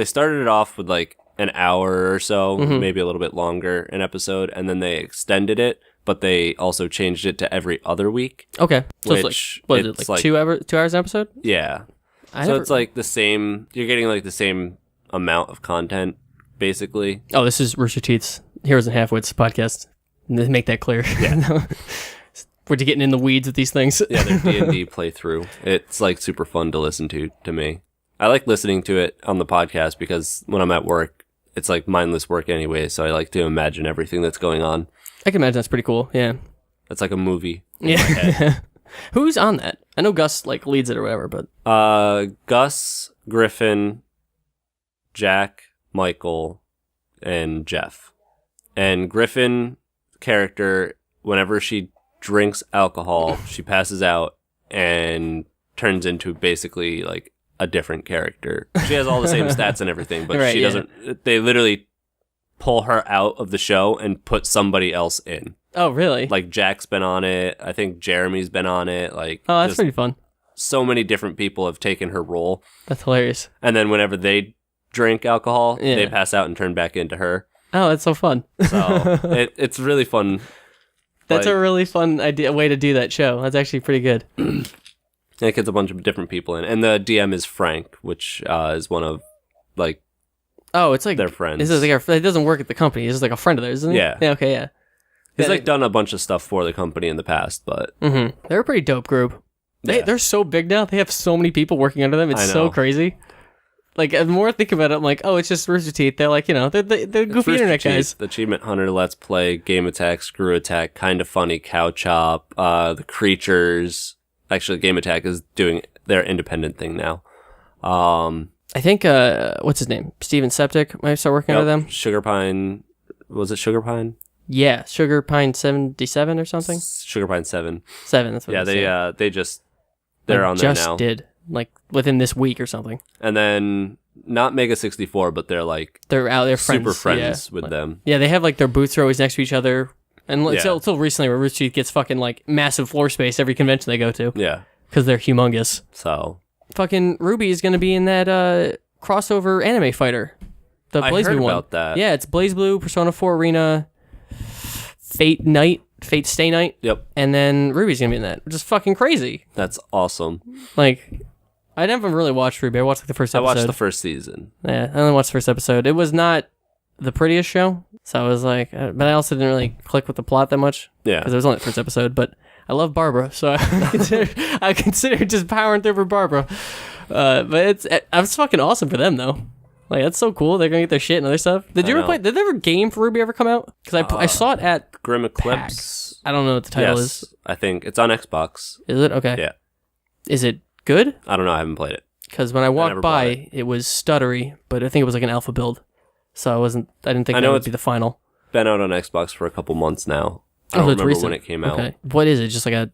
started it off with like an hour or so, maybe a little bit longer an episode, and then they extended it, but they also changed it to every other week. Okay. So it's like 2 hours an episode? Yeah. It's like the same, you're getting like the same amount of content, basically. Oh, this is Rooster Teeth's Heroes and Halfwits podcast. Make that clear. Yeah. We're getting in the weeds with these things. Yeah, their D&D playthrough. It's like super fun to listen to me. I like listening to it on the podcast because when I'm at work, it's like mindless work anyway, so I like to imagine everything that's going on. I can imagine that's pretty cool, yeah. It's like a movie. Yeah. Who's on that? I know Gus like leads it or whatever, but Gus, Griffin, Jack, Michael, and Jeff. And Griffin character whenever she drinks alcohol, she passes out and turns into basically like a different character. She has all the same stats and everything, but Right, she doesn't. They literally pull her out of the show and put somebody else in. Oh, really? Like Jack's been on it. I think Jeremy's been on it. Like, oh, that's pretty fun. So many different people have taken her role. That's hilarious. And then whenever they drink alcohol, they pass out and turn back into her. Oh, that's so fun. So it's really fun. That's a really fun way to do that show. That's actually pretty good. It gets a bunch of different people in. And the DM is Frank, which is one of, like, oh, it's like their friends. This is like it doesn't work at the company. He's just like a friend of theirs, isn't he? Yeah. Yeah, okay, yeah. He's, like, done a bunch of stuff for the company in the past, but... Mm-hmm. They're a pretty dope group. They're so big now. They have so many people working under them. It's so crazy. Like, the more I think about it, I'm like, oh, it's just Rooster Teeth. They're like, they're goofy internet guys. Achievement Hunter, Let's Play, Game Attack, Screw Attack, Kinda Funny, Cow Chop, The Creatures. Actually, Game Attack is doing their independent thing now. I think, what's his name? Steven Septic might start working under them. Sugar Pine, was it Sugar Pine? Yeah, Sugar Pine 77 or something? Sugar Pine 7. 7, that's what it is. They're on there now. Just did, like, within this week or something. And then, not Mega 64, but they're like... They're out there friends. Super friends with them. Yeah, they have, like, their booths are always next to each other. And until recently, where Rooster Teeth gets fucking, like, massive floor space every convention they go to. Yeah. Because they're humongous. So... Fucking Ruby is going to be in that crossover anime fighter. The I BlazBlue heard one. about that. Yeah, it's BlazBlue, Persona 4 Arena, Fate Stay Night. Yep. And then Ruby's going to be in that, which is fucking crazy. That's awesome. Like, I never really watched Ruby. I watched, like, the first episode. I watched the first season. Yeah, I only watched the first episode. It was not the prettiest show, so I was like, but I also didn't really click with the plot that much. Yeah. Because it was only the first episode, but I love Barbara, so I consider just powering through for Barbara. But it's fucking awesome for them, though. Like, that's so cool. They're gonna get their shit and other stuff. Did there ever game for Ruby ever come out? Because I saw it at Grim Eclipse. PAX. I don't know what the title is. I think it's on Xbox. Is it? Okay. Yeah. Is it good? I don't know. I haven't played it. Because when I walked by, it was stuttery, but I think it was like an alpha build. So I didn't think that would be the final. Been out on Xbox for a couple months now. I don't remember recent. when it came out. Okay. What is it? Just like a...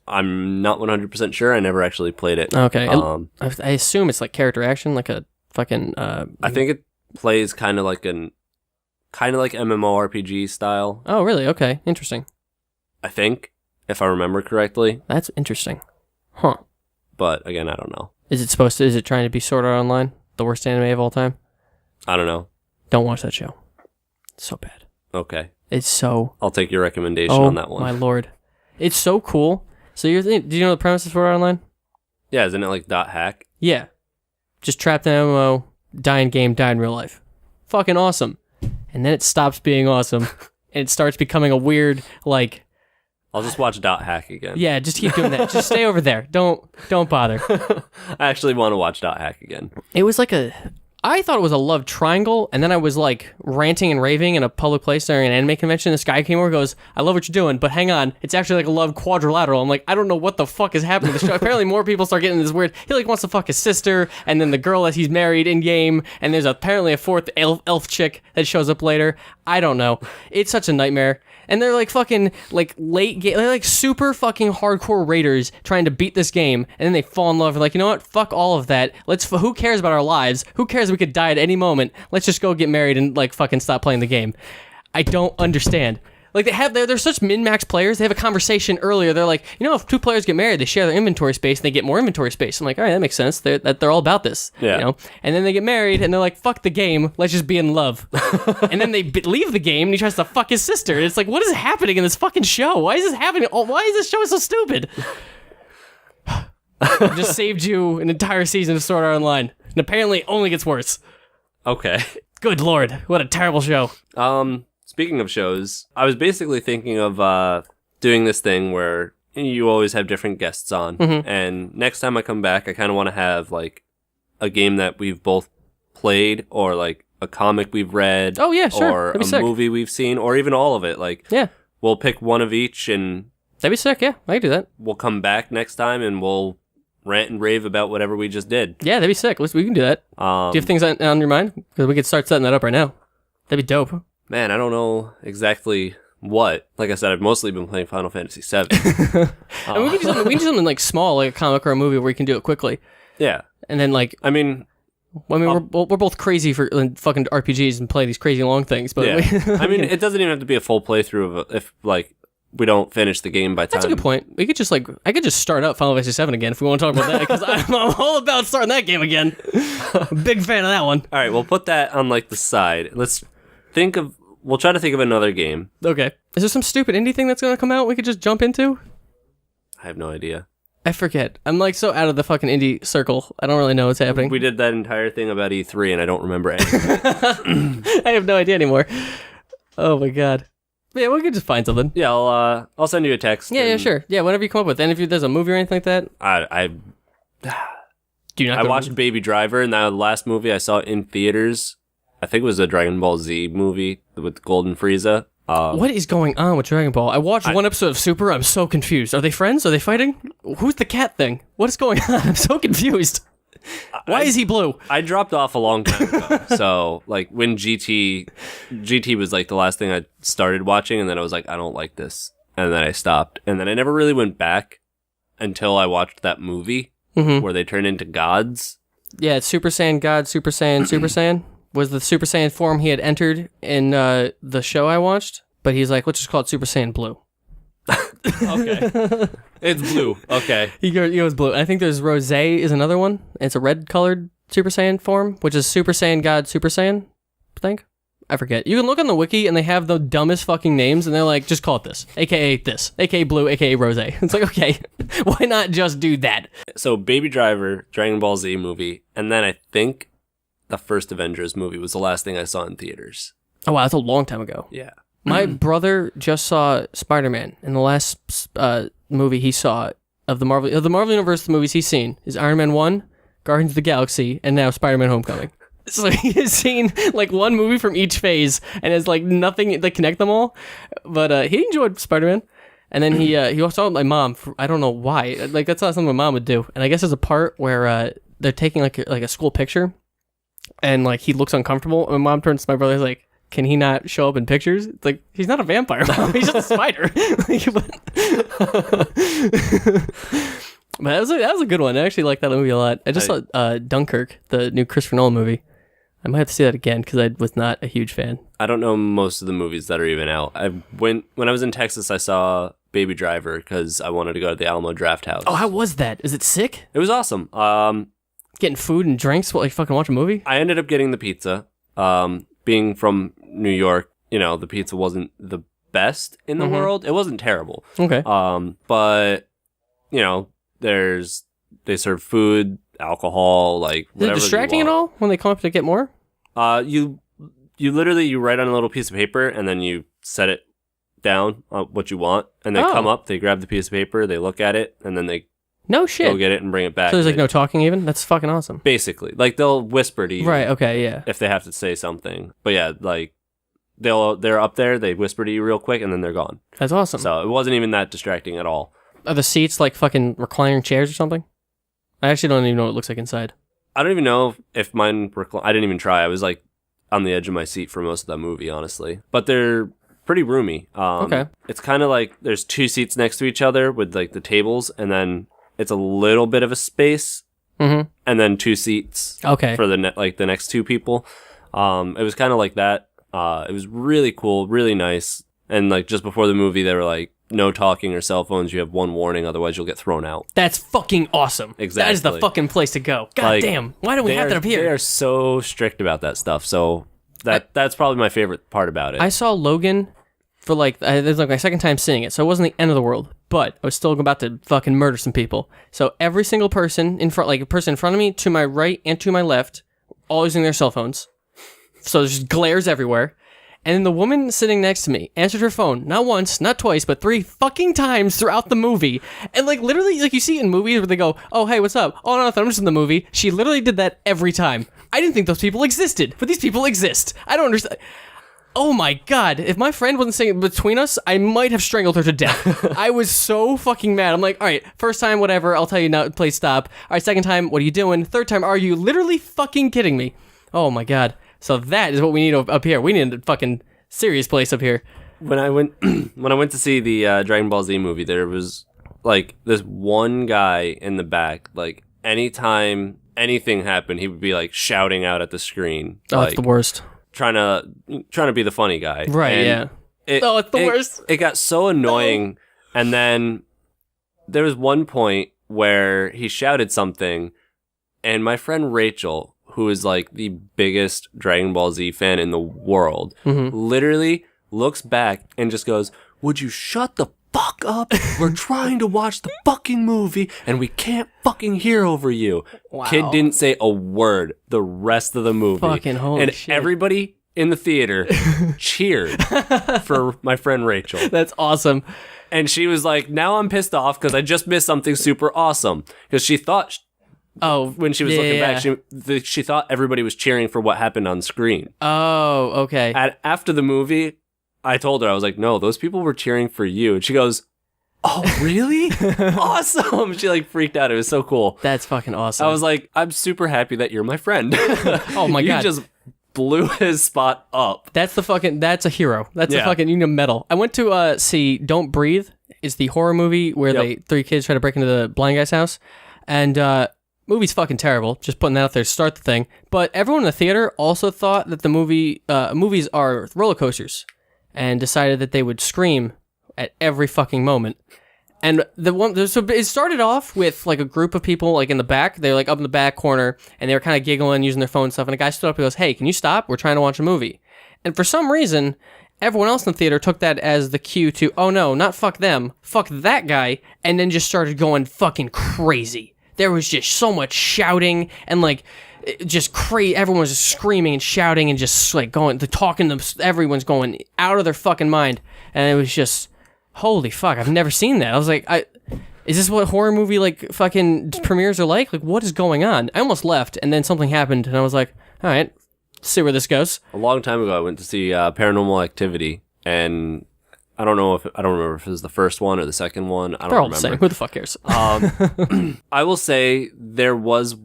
I'm not 100% sure. I never actually played it. Okay. I assume it's like character action, like a fucking... I think it plays kind of like MMORPG style. Oh, really? Okay. Interesting. I think, if I remember correctly. That's interesting. Huh. But again, I don't know. Is it trying to be Sword Art Online? The worst anime of all time? I don't know. Don't watch that show. It's so bad. Okay. It's so... I'll take your recommendation on that one. Oh, my lord. It's so cool. So do you know the premise of Sword Art Online? Yeah, isn't it like .hack? Yeah. Just trapped in MMO, die in game, die in real life. Fucking awesome. And then it stops being awesome, and it starts becoming a weird, like... I'll just watch .hack again. Yeah, just keep doing that. Just stay over there. Don't bother. I actually want to watch .hack again. It was like I thought it was a love triangle, and then I was like ranting and raving in a public place during an anime convention. This guy came over and goes, I love what you're doing, but hang on, it's actually like a love quadrilateral. I'm like, I don't know what the fuck is happening to the show. Apparently more people start getting this weird, he like wants to fuck his sister, and then the girl that he's married in game, and there's apparently a fourth elf chick that shows up later. I don't know. It's such a nightmare. And they're like fucking like late game, they're like super fucking hardcore raiders trying to beat this game, and then they fall in love. And like, you know what? Fuck all of that. Who cares about our lives? Who cares? We could die at any moment. Let's just go get married and like fucking stop playing the game. I don't understand. Like they're such min-max players. They have a conversation earlier. They're like, you know, if two players get married, they share their inventory space and they get more inventory space. I'm like, all right, that makes sense. They're all about this. Yeah. You know? And then they get married and they're like, fuck the game. Let's just be in love. And then they leave the game and he tries to fuck his sister. And it's like, what is happening in this fucking show? Why is this happening? Why is this show so stupid? Just saved you an entire season of Sword Art Online. And apparently it only gets worse. Okay. Good lord. What a terrible show. Speaking of shows, I was basically thinking of doing this thing where you always have different guests on. Mm-hmm. And next time I come back, I kind of want to have like a game that we've both played, or like a comic we've read. Oh, yeah, sure. Or a movie we've seen, or even all of it. Like, yeah, we'll pick one of each and... That'd be sick, yeah. I can do that. We'll come back next time and we'll rant and rave about whatever we just did. Yeah, that'd be sick. We can do that. Do you have things on your mind? Because we could start setting that up right now. That'd be dope. Man, I don't know exactly What? Like I said, I've mostly been playing Final Fantasy VII. And we can do something like small, like a comic or a movie where we can do it quickly. Yeah. And then like... we're both crazy for fucking RPGs and play these crazy long things, but... Yeah. It doesn't even have to be a full playthrough if, like, we don't finish the game by time. That's a good point. We could just, like... I could just start up Final Fantasy VII again if we want to talk about that, because I'm all about starting that game again. Big fan of that one. All right, we'll put that on, like, the side. We'll try to think of another game. Okay. Is there some stupid indie thing that's going to come out we could just jump into? I have no idea. I forget. I'm like so out of the fucking indie circle. I don't really know what's happening. We did that entire thing about E3 and I don't remember anything. I have no idea anymore. Oh my god. Yeah, we could just find something. Yeah, I'll send you a text. Yeah, sure. Yeah, whatever you come up with. And if there's a movie or anything like that. Do you not? I watched Baby Driver, and that last movie I saw in theaters. I think it was a Dragon Ball Z movie with Golden Frieza. What is going on with Dragon Ball? I watched one episode of Super. I'm so confused. Are they friends? Are they fighting? Who's the cat thing? What is going on? I'm so confused. Why is he blue? I dropped off a long time ago. So, like, when GT was, like, the last thing I started watching, and then I was like, I don't like this. And then I stopped. And then I never really went back until I watched that movie where they turn into gods. Yeah, it's Super Saiyan God, Super Saiyan, Super Saiyan. Was the Super Saiyan form he had entered in the show I watched, but he's like, let's just call it Super Saiyan Blue. Okay. It's blue. Okay. He goes blue. I think there's Rose is another one. It's a red-colored Super Saiyan form, which is Super Saiyan God, Super Saiyan, I think. I forget. You can look on the wiki, and they have the dumbest fucking names, and they're like, just call it this, a.k.a. Blue, a.k.a. Rose. It's like, okay, why not just do that? So, Baby Driver, Dragon Ball Z movie, and then I think the first Avengers movie was the last thing I saw in theaters. Oh, wow, that's a long time ago. Yeah. My brother just saw Spider-Man, and the last movie he saw of the Marvel Universe, the movies he's seen is Iron Man 1, Guardians of the Galaxy, and now Spider-Man Homecoming. So he has seen like one movie from each phase, and has like nothing to connect them all. But he enjoyed Spider-Man, and then he also saw my mom. I don't know why. Like that's not something my mom would do. And I guess there's a part where they're taking like a school picture, and like he looks uncomfortable. And my mom turns to my brother, like, can he not show up in pictures? It's like, he's not a vampire, Mom. He's just a spider. But that was a good one. I actually liked that movie a lot. I just saw Dunkirk, the new Christopher Nolan movie. I might have to see that again because I was not a huge fan. I don't know most of the movies that are even out. When I was in Texas, I saw Baby Driver because I wanted to go to the Alamo Draft House. Oh, how was that? Is it sick? It was awesome. Getting food and drinks while you fucking watch a movie? I ended up getting the pizza. Being from New York, the pizza wasn't the best in the world. It wasn't terrible. Okay. But they serve food, alcohol, like whatever. Is it distracting at all when they come up to get more? You literally write on a little piece of paper and then you set it down on what you want, and they come up, they grab the piece of paper, they look at it, and then they no shit go get it and bring it back. So there's like no talking even? That's fucking awesome. Basically, like they'll whisper to you, right? Okay, yeah. If they have to say something, but yeah, like they're up there, they whisper to you real quick, and then they're gone. That's awesome. So it wasn't even that distracting at all. Are the seats like fucking reclining chairs or something? I actually don't even know what it looks like inside. I don't even know if mine I didn't even try. I was like on the edge of my seat for most of that movie, honestly. But they're pretty roomy. Okay. It's kind of like there's two seats next to each other with like the tables, and then it's a little bit of a space, and then two seats. Okay. For the next two people. It was kind of like that. It was really cool, really nice. And like just before the movie, they were like, no talking or cell phones. You have one warning, otherwise you'll get thrown out. That's fucking awesome. Exactly. That is the fucking place to go. God damn. Why don't we have that up here? They are so strict about that stuff. So that's probably my favorite part about it. I saw Logan for it was like my second time seeing it, so it wasn't the end of the world, but I was still about to fucking murder some people. So every single person in front, like a person in front of me, to my right and to my left, all using their cell phones. So there's just glares everywhere. And then the woman sitting next to me answered her phone, not once, not twice, but 3 fucking times throughout the movie. And like literally, like you see in movies where they go, oh, hey, what's up? Oh, no, nothing, I'm just in the movie. She literally did that every time. I didn't think those people existed, but these people exist. I don't understand. Oh my God. If my friend wasn't sitting between us, I might have strangled her to death. I was so fucking mad. I'm like, all right, first time, whatever, I'll tell you now, please stop. All right, second time, what are you doing? Third time, are you literally fucking kidding me? Oh my God. So that is what we need up here. We need a fucking serious place up here. when I went when I went to see the Dragon Ball Z movie, there was like this one guy in the back. Like anytime anything happened, he would be like shouting out at the screen. Oh, like, it's the worst. Trying to be the funny guy. Right. And it's the worst. It got so annoying, and then there was one point where he shouted something, and my friend Rachel, who is like the biggest Dragon Ball Z fan in the world, literally looks back and just goes, "Would you shut the fuck up? We're trying to watch the fucking movie and we can't fucking hear over you." Wow. Kid didn't say a word the rest of the movie. Fucking holy shit. And everybody in the theater cheered for my friend Rachel. That's awesome. And she was like, now I'm pissed off because I just missed something super awesome. Because she thought, when she was looking back, she thought everybody was cheering for what happened on screen. Oh, okay. After the movie, I told her, I was like, no, those people were cheering for you. And she goes, oh, really? Awesome. She like freaked out. It was so cool. That's fucking awesome. I was like, I'm super happy that you're my friend. Oh my God. You just blew his spot up. That's a hero. That's a fucking, you need a medal. I went to see Don't Breathe. It's the horror movie where three kids try to break into the blind guy's house. And movie's fucking terrible. Just putting that out there to start the thing. But everyone in the theater also thought that the movies are roller coasters and decided that they would scream at every fucking moment. And it started off with like a group of people like in the back. They were like up in the back corner and they were kind of giggling, using their phone and stuff. And a guy stood up and goes, "Hey, can you stop? We're trying to watch a movie." And for some reason, everyone else in the theater took that as the cue to, oh no, not fuck them, fuck that guy, and then just started going fucking crazy. There was just so much shouting and like just crazy. Everyone was just screaming and shouting and just like everyone's going out of their fucking mind. And it was just, holy fuck, I've never seen that. I was like, is this what horror movie like fucking premieres are like? Like, what is going on? I almost left and then something happened and I was like, all right, see where this goes. A long time ago, I went to see Paranormal Activity, and I don't remember if it was the first one or the second one. I don't remember. They're all the same. Who the fuck cares? I will say there was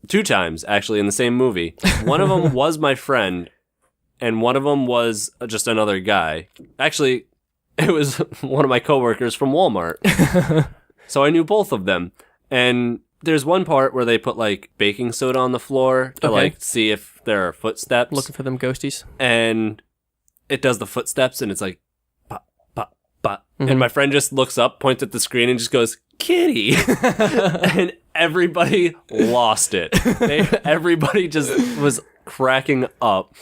two times actually in the same movie. One of them was my friend, and one of them was just another guy. Actually, it was one of my coworkers from Walmart. So I knew both of them. And there's one part where they put like baking soda on the floor to like see if there are footsteps. Looking for them ghosties. And it does the footsteps and it's like pop, pop, pop. And my friend just looks up, points at the screen and just goes, "Kitty." And everybody lost it. Everybody just was cracking up.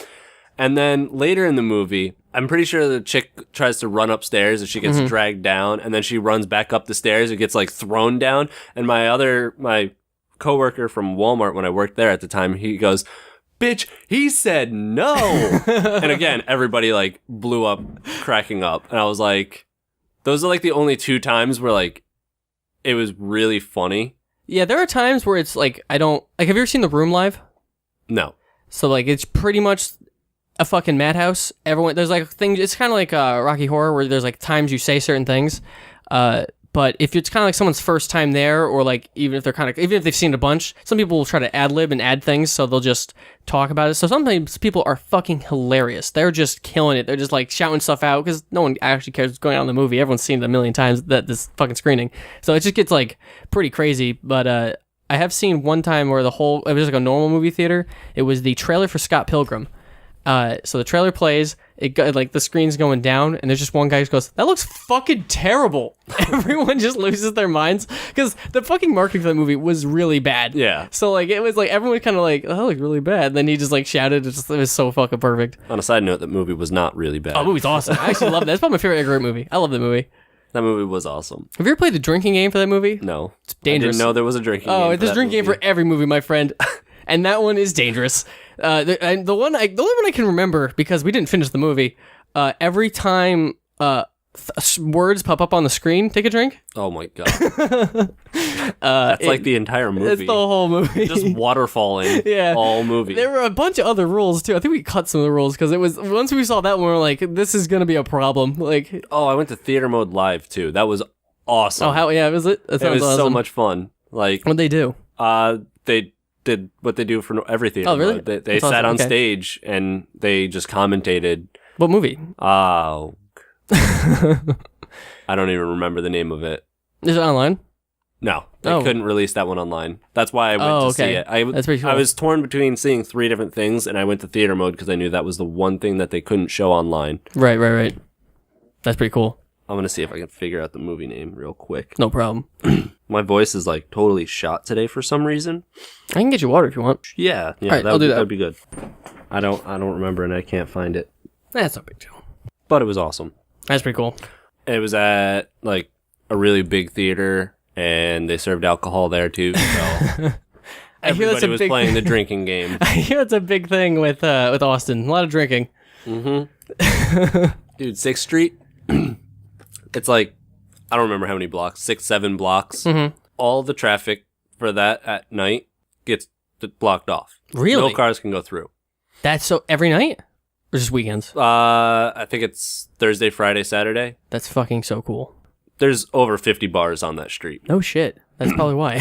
And then later in the movie, I'm pretty sure the chick tries to run upstairs and she gets dragged down, and then she runs back up the stairs and gets like thrown down. And my coworker from Walmart, when I worked there at the time, he goes, "Bitch, he said no." And again, everybody like blew up, cracking up. And I was like, those are like the only two times where like it was really funny. Yeah, there are times where it's like, have you ever seen The Room live? No. So like it's pretty much a fucking madhouse. There's like things, it's kind of like Rocky Horror where there's like times you say certain things. But if it's kind of like someone's first time there, or like even if they've seen it a bunch, some people will try to ad-lib and add things, so they'll just talk about it. So sometimes people are fucking hilarious. They're just killing it. They're just like shouting stuff out because no one actually cares what's going on in the movie. Everyone's seen it a million times, this fucking screening. So it just gets like pretty crazy. But I have seen one time where it was like a normal movie theater. It was the trailer for Scott Pilgrim. So the trailer plays, like the screen's going down, and there's just one guy who goes, "That looks fucking terrible." Everyone just loses their minds because the fucking marketing for that movie was really bad. Yeah. So like it was like everyone kind of like, "Oh, that looks really bad." And then he just like shouted. It was so fucking perfect. On a side note, that movie was not really bad. Oh, the movie's awesome. I actually love that. It's probably my favorite Edgar Wright movie. I love that movie. That movie was awesome. Have you ever played the drinking game for that movie? No. It's dangerous. I didn't know there was a drinking game. Oh, there's a drinking game for every movie, my friend. And that one is dangerous. The only one I can remember, because we didn't finish the movie, every time words pop up on the screen, take a drink. Oh my God. That's like the entire movie. It's the whole movie. Just waterfalling. Yeah. All movie. There were a bunch of other rules too. I think we cut some of the rules because it was, once we saw that one, we were like, this is going to be a problem. Like, oh, I went to theater mode live too. That was awesome. Oh, was it? It was awesome. So much fun. Like, what'd they do? They did what they do for every theater. Oh, really? They sat on stage and they just commentated. What movie? Oh. I don't even remember the name of it. Is it online? No, they couldn't release that one online. That's why I went to see it. That's pretty cool. I was torn between seeing 3 different things, and I went to theater mode because I knew that was the one thing that they couldn't show online. Right. That's pretty cool. I'm going to see if I can figure out the movie name real quick. No problem. My voice is like totally shot today for some reason. I can get you water if you want. Yeah, right, I'll do that. That'd be good. I don't remember, and I can't find it. That's no big deal. But it was awesome. That's pretty cool. It was at like a really big theater, and they served alcohol there too. So everybody was playing the drinking game. I hear that's a big thing with Austin. A lot of drinking. Mm-hmm. Dude, 6th Street. It's like, I don't remember how many blocks, 6, 7 blocks. Mm-hmm. All the traffic for that at night gets blocked off. Really? No cars can go through. That's so every night? Or just weekends? I think it's Thursday, Friday, Saturday. That's fucking so cool. There's over 50 bars on that street. No shit. That's probably why.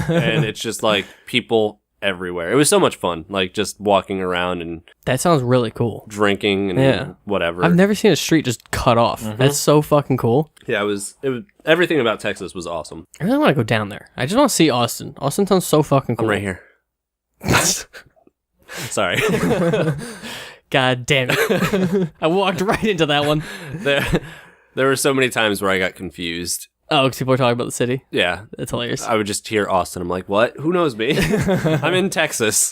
And it's just like people everywhere. It was so much fun, like just walking around and that sounds really cool. Drinking and whatever. I've never seen a street just cut off. Mm-hmm. That's so fucking cool. Yeah, it was everything about Texas was awesome. I really want to go down there. I just want to see Austin. Austin sounds so fucking cool. I'm right here. Sorry. God damn it. I walked right into that one. There were so many times where I got confused. Oh, because people are talking about the city? Yeah. That's hilarious. I would just hear Austin. I'm like, what? Who knows me? I'm in Texas.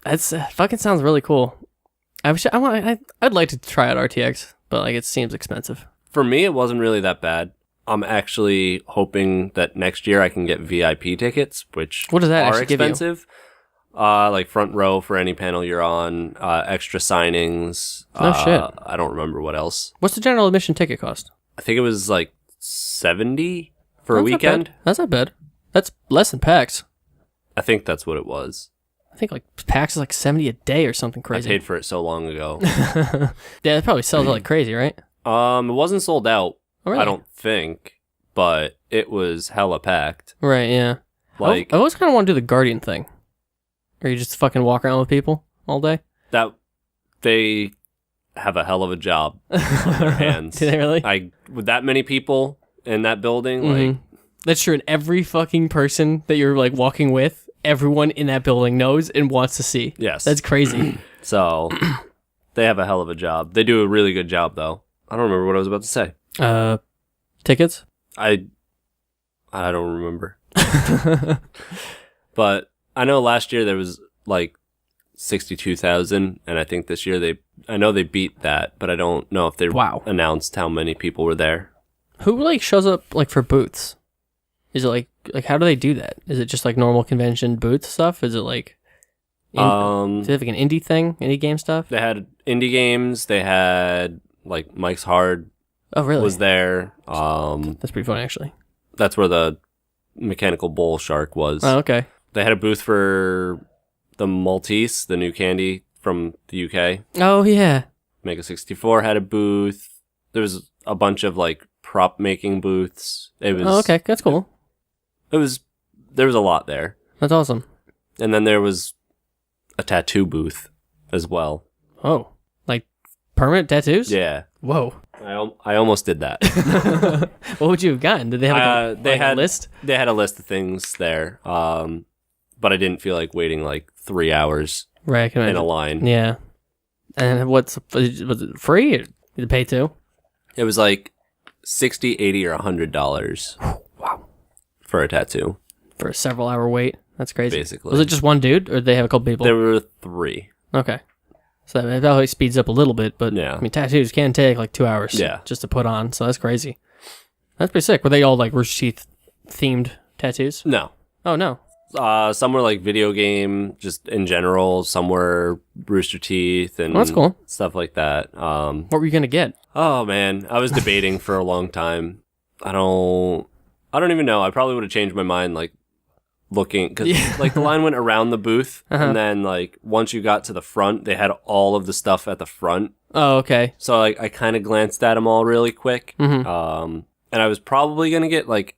That's fucking sounds really cool. I'd like to try out RTX, but like it seems expensive. For me, it wasn't really that bad. I'm actually hoping that next year I can get VIP tickets, which what does that are actually expensive. Give you? Like front row for any panel you're on, extra signings. No shit. I don't remember what else. What's the general admission ticket cost? I think it was like $70 for a weekend. That's not bad. That's less than PAX. I think that's what it was. I think like PAX is like $70 a day or something crazy. I paid for it so long ago. Yeah, it probably sells out like crazy, right? It wasn't sold out. Oh, really? I don't think, but it was hella packed. Right, yeah. Like I always kind of want to do the Guardian thing. Or you just fucking walk around with people all day? That they have a hell of a job on their hands. Do they really? With that many people in that building, like that's true. And every fucking person that you're like walking with, everyone in that building knows and wants to see. Yes. That's crazy. So they have a hell of a job. They do a really good job though. I don't remember what I was about to say. Tickets? I don't remember. But I know last year there was like 62,000, and I think this year I know they beat that, but I don't know if they announced how many people were there. Who like shows up like for booths? Is it like how do they do that? Is it just like normal convention booth stuff? Is it like is it like an indie thing, indie game stuff? They had indie games. They had like Mike's Hard. Oh, really? Was there? That's pretty fun actually. That's where the mechanical bull shark was. Oh, okay. They had a booth for the Maltese, the new candy from the UK. Oh, yeah. Mega 64 had a booth. There was a bunch of like prop making booths. It was okay, that's cool. There was a lot there. That's awesome. And then there was a tattoo booth as well. Oh, like permanent tattoos? Yeah. Whoa. I almost did that. What would you have gotten? Did they have a list? They had a list of things there. But I didn't feel like waiting like 3 hours in a line. Yeah. And was it free? Or did you pay too? It was like $60, $80, or $100. Wow. For a tattoo. For a several hour wait. That's crazy. Basically. Was it just one dude, or did they have a couple people? There were 3. Okay. So that probably speeds up a little bit, but yeah. I mean, tattoos can take like 2 hours just to put on, so that's crazy. That's pretty sick. Were they all like Rooster Teeth themed tattoos? No. Oh, no. Some were like video game, just in general. Some were Rooster Teeth and that's cool. Stuff like that. What were you going to get? Oh, man. I was debating for a long time. I don't even know. I probably would have changed my mind, like, looking, because like the line went around the booth, and then like once you got to the front, they had all of the stuff at the front. Oh, okay. So like I kind of glanced at them all really quick, and I was probably gonna get like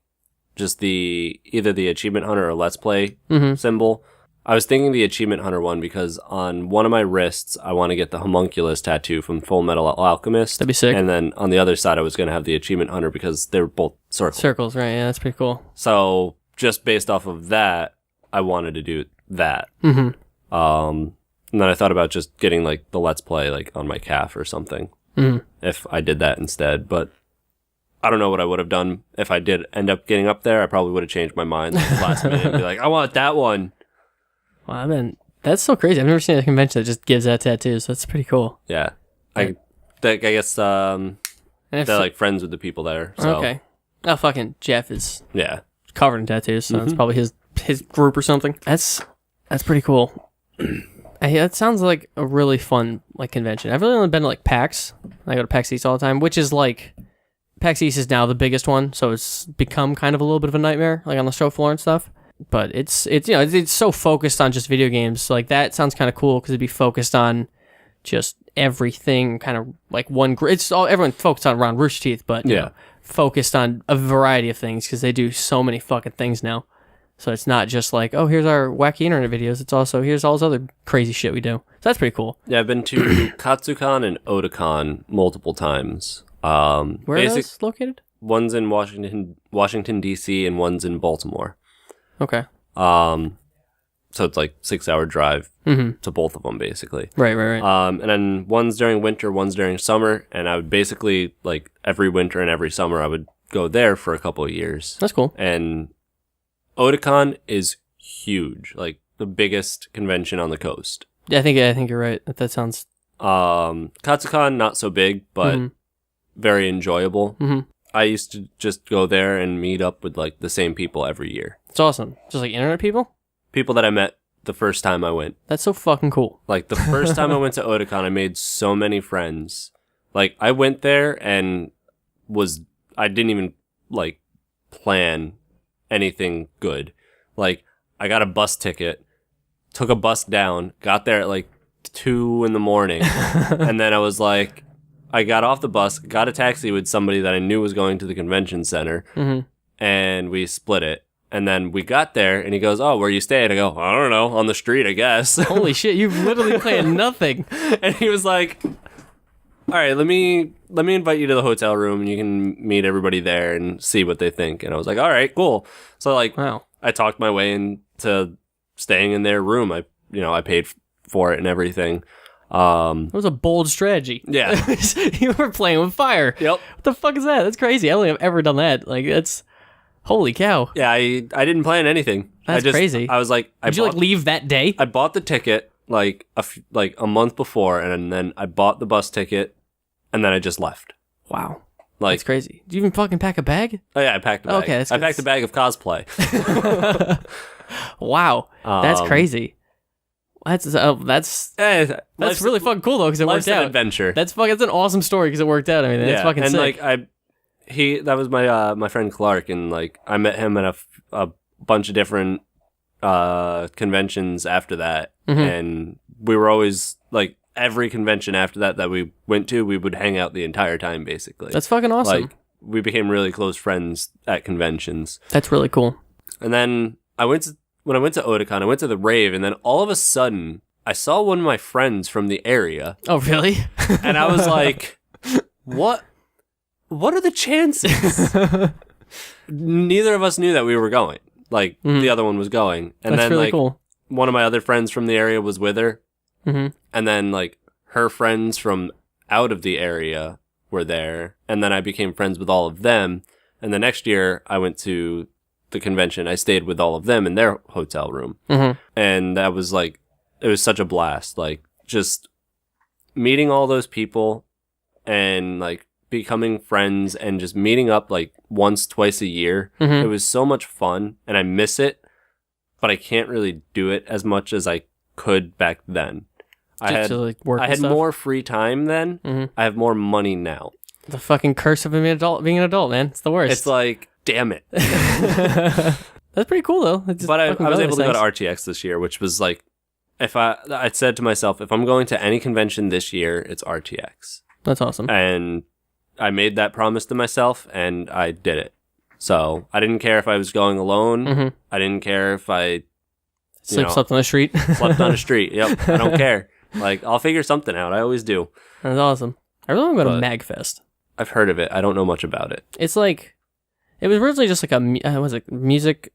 just either the Achievement Hunter or Let's Play symbol, I was thinking the Achievement Hunter one because on one of my wrists, I want to get the homunculus tattoo from Full Metal Alchemist. That'd be sick. And then on the other side, I was going to have the Achievement Hunter because they were both circles. Circles, right? Yeah, that's pretty cool. So just based off of that, I wanted to do that. Mm-hmm. And then I thought about just getting like the Let's Play like on my calf or something if I did that instead. But I don't know what I would have done if I did end up getting up there. I probably would have changed my mind like, last minute and be like, I want that one. Wow, man, that's so crazy. I've never seen a convention that just gives out tattoos. That's pretty cool. Yeah. I guess they're like friends with the people there. So. Okay. Oh, fucking Jeff is covered in tattoos, so it's probably his group or something. That's pretty cool. That sounds like a really fun like convention. I've really only been to like PAX. I go to PAX East all the time, which is like PAX East is now the biggest one, so it's become kind of a little bit of a nightmare, like on the show floor and stuff. But it's it's so focused on just video games. Like that sounds kind of cool because it'd be focused on just everything, kind of like one. It's all everyone focused on around Rooster Teeth, but you know, focused on a variety of things because they do so many fucking things now. So it's not just like, oh, here's our wacky internet videos. It's also here's all this other crazy shit we do. So that's pretty cool. Yeah, I've been to Katsucon and Otakon multiple times. Where are those located? One's in Washington D.C. and one's in Baltimore. Okay. So it's like 6-hour drive to both of them, basically. Right. And then one's during winter, one's during summer, and I would basically, like, every winter and every summer, I would go there for a couple of years. That's cool. And Otakon is huge, like, the biggest convention on the coast. Yeah, I think you're right. That sounds... Katsucon, not so big, but very enjoyable. I used to just go there and meet up with, like, the same people every year. It's awesome. Just like internet people? People that I met the first time I went. That's so fucking cool. Like, the first time I went to Otakon, I made so many friends. Like, I went there and I didn't even, like, plan anything good. Like, I got a bus ticket, took a bus down, got there at, like, 2 in the morning, and then I was like, I got off the bus, got a taxi with somebody that I knew was going to the convention center, and we split it. And then we got there, and he goes, oh, where you staying? I go, I don't know, on the street, I guess. Holy shit, you've literally planned nothing. And he was like, all right, let me invite you to the hotel room, and you can meet everybody there and see what they think. And I was like, all right, cool. So, like, wow. I talked my way into staying in their room. I paid for it and everything. It was a bold strategy. Yeah. You were playing with fire. Yep. What the fuck is that? That's crazy. I don't think I've ever done that. Like, that's... Holy cow. Yeah, I didn't plan anything. That's crazy. I was like... Did you, like, leave that day? I bought the ticket, like, a month before, and then I bought the bus ticket, and then I just left. Wow. Like, that's crazy. Did you even fucking pack a bag? Oh, yeah, I packed a bag. Okay, I packed a bag of cosplay. Wow. That's crazy. That's really fucking cool, though, because it worked out. An adventure. That's an awesome story, because it worked out. I mean, that's fucking sick. Like, that was my friend Clark, and like I met him at a bunch of different conventions after that, and we were always like every convention after that we went to, we would hang out the entire time basically. That's fucking awesome. Like we became really close friends at conventions. That's really cool. And then when I went to Otakon, I went to the rave, and then all of a sudden I saw one of my friends from the area. Oh, really? And I was like, what are the chances? Neither of us knew that we were going. Like, the other one was going. And that's then, really like, cool. One of my other friends from the area was with her. And then, like, her friends from out of the area were there. And then I became friends with all of them. And the next year, I went to the convention. I stayed with all of them in their hotel room. And that was, like, it was such a blast. Like, just meeting all those people and, like, becoming friends and just meeting up like once, twice a year. It was so much fun and I miss it, but I can't really do it as much as I could back then. I had more free time then. I have more money now. The fucking curse of being an adult, man. It's the worst. It's like, damn it. That's pretty cool though. But I was able to go to RTX this year, which was like, I said to myself, if I'm going to any convention this year, it's RTX. That's awesome. And I made that promise to myself, and I did it. So I didn't care if I was going alone. I didn't care if I Slept on the street. Slept on the street. Yep. I don't care. Like, I'll figure something out. I always do. That's awesome. I really want to go to MagFest. I've heard of it. I don't know much about it. It's like, it was originally just like music.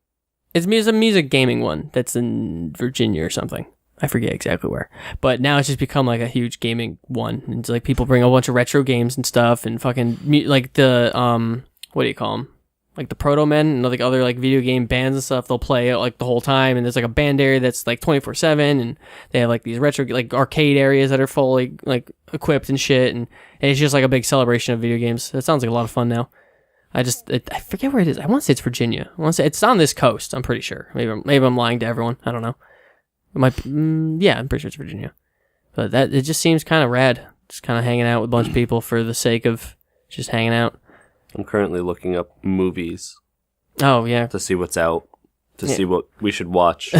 It's a music gaming one that's in Virginia or something. I forget exactly where. But now it's just become like a huge gaming one. And it's like people bring a bunch of retro games and stuff and fucking, like the, what do you call them? Like the Proto Men and like other like video game bands and stuff, they'll play it like the whole time. And there's like a band area that's like 24/7, and they have like these retro like arcade areas that are fully like equipped and shit. And it's just like a big celebration of video games. That sounds like a lot of fun now. I forget where it is. I want to say it's Virginia. I want to say it's on this coast. I'm pretty sure. Maybe I'm lying to everyone. I don't know. It might. Yeah, I'm pretty sure it's Virginia. But it just seems kind of rad. Just kind of hanging out with a bunch of people for the sake of just hanging out. I'm currently looking up movies. Oh, yeah. To see what's out. To see what we should watch.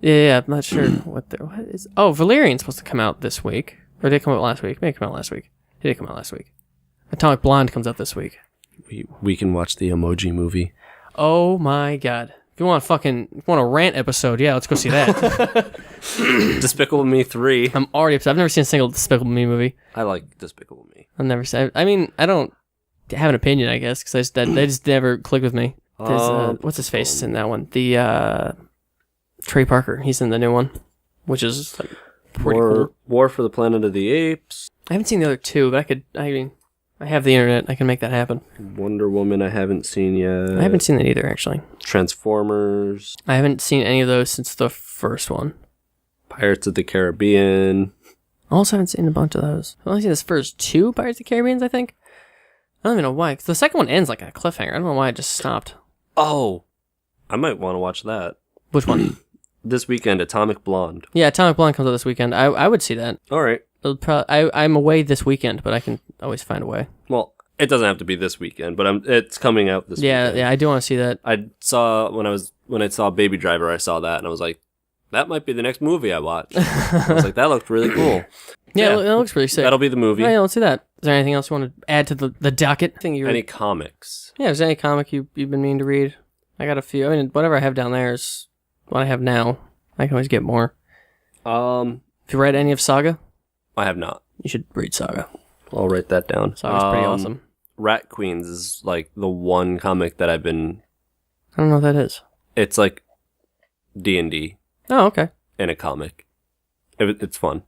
Yeah, I'm not sure what is. Oh, Valerian's supposed to come out this week. Or did it come out last week? Maybe it came out last week. Did it come out last week? Atomic Blonde comes out this week. We can watch the Emoji Movie. Oh my god. If you want a rant episode, yeah, let's go see that. Despicable Me 3. I'm already upset. I've never seen a single Despicable Me movie. I like Despicable Me. I've never seen. I mean, I don't have an opinion, I guess, because they just never clicked with me. What's his face is in that one? The Trey Parker. He's in the new one, which is like pretty cool. War for the Planet of the Apes. I haven't seen the other two, but I have the internet. I can make that happen. Wonder Woman I haven't seen yet. I haven't seen that either, actually. Transformers. I haven't seen any of those since the first one. Pirates of the Caribbean. I also haven't seen a bunch of those. I've only seen this first two Pirates of the Caribbeans, I think. I don't even know why. 'Cause the second one ends like a cliffhanger. I don't know why it just stopped. Oh. I might want to watch that. Which one? This weekend, Atomic Blonde. Yeah, Atomic Blonde comes out this weekend. I would see that. All right. I'm away this weekend, but I can always find a way. Well, it doesn't have to be this weekend, but it's coming out this weekend. Yeah, I do want to see that. I saw when I saw Baby Driver, I saw that and I was like, that might be the next movie I watch. I was like, that looked really cool. Yeah, it looks pretty sick. That'll be the movie. Yeah, let's see that. Is there anything else you want to add to the docket? Any comics? Yeah, is there any comic you've been meaning to read? I got a few. I mean, whatever I have down there is what I have now. I can always get more. Have you read any of Saga? I have not. You should read Saga. I'll write that down. Saga's pretty awesome. Rat Queens is like the one comic that I've been... I don't know what that is. It's like D&D. Oh, okay. In a comic. It's fun.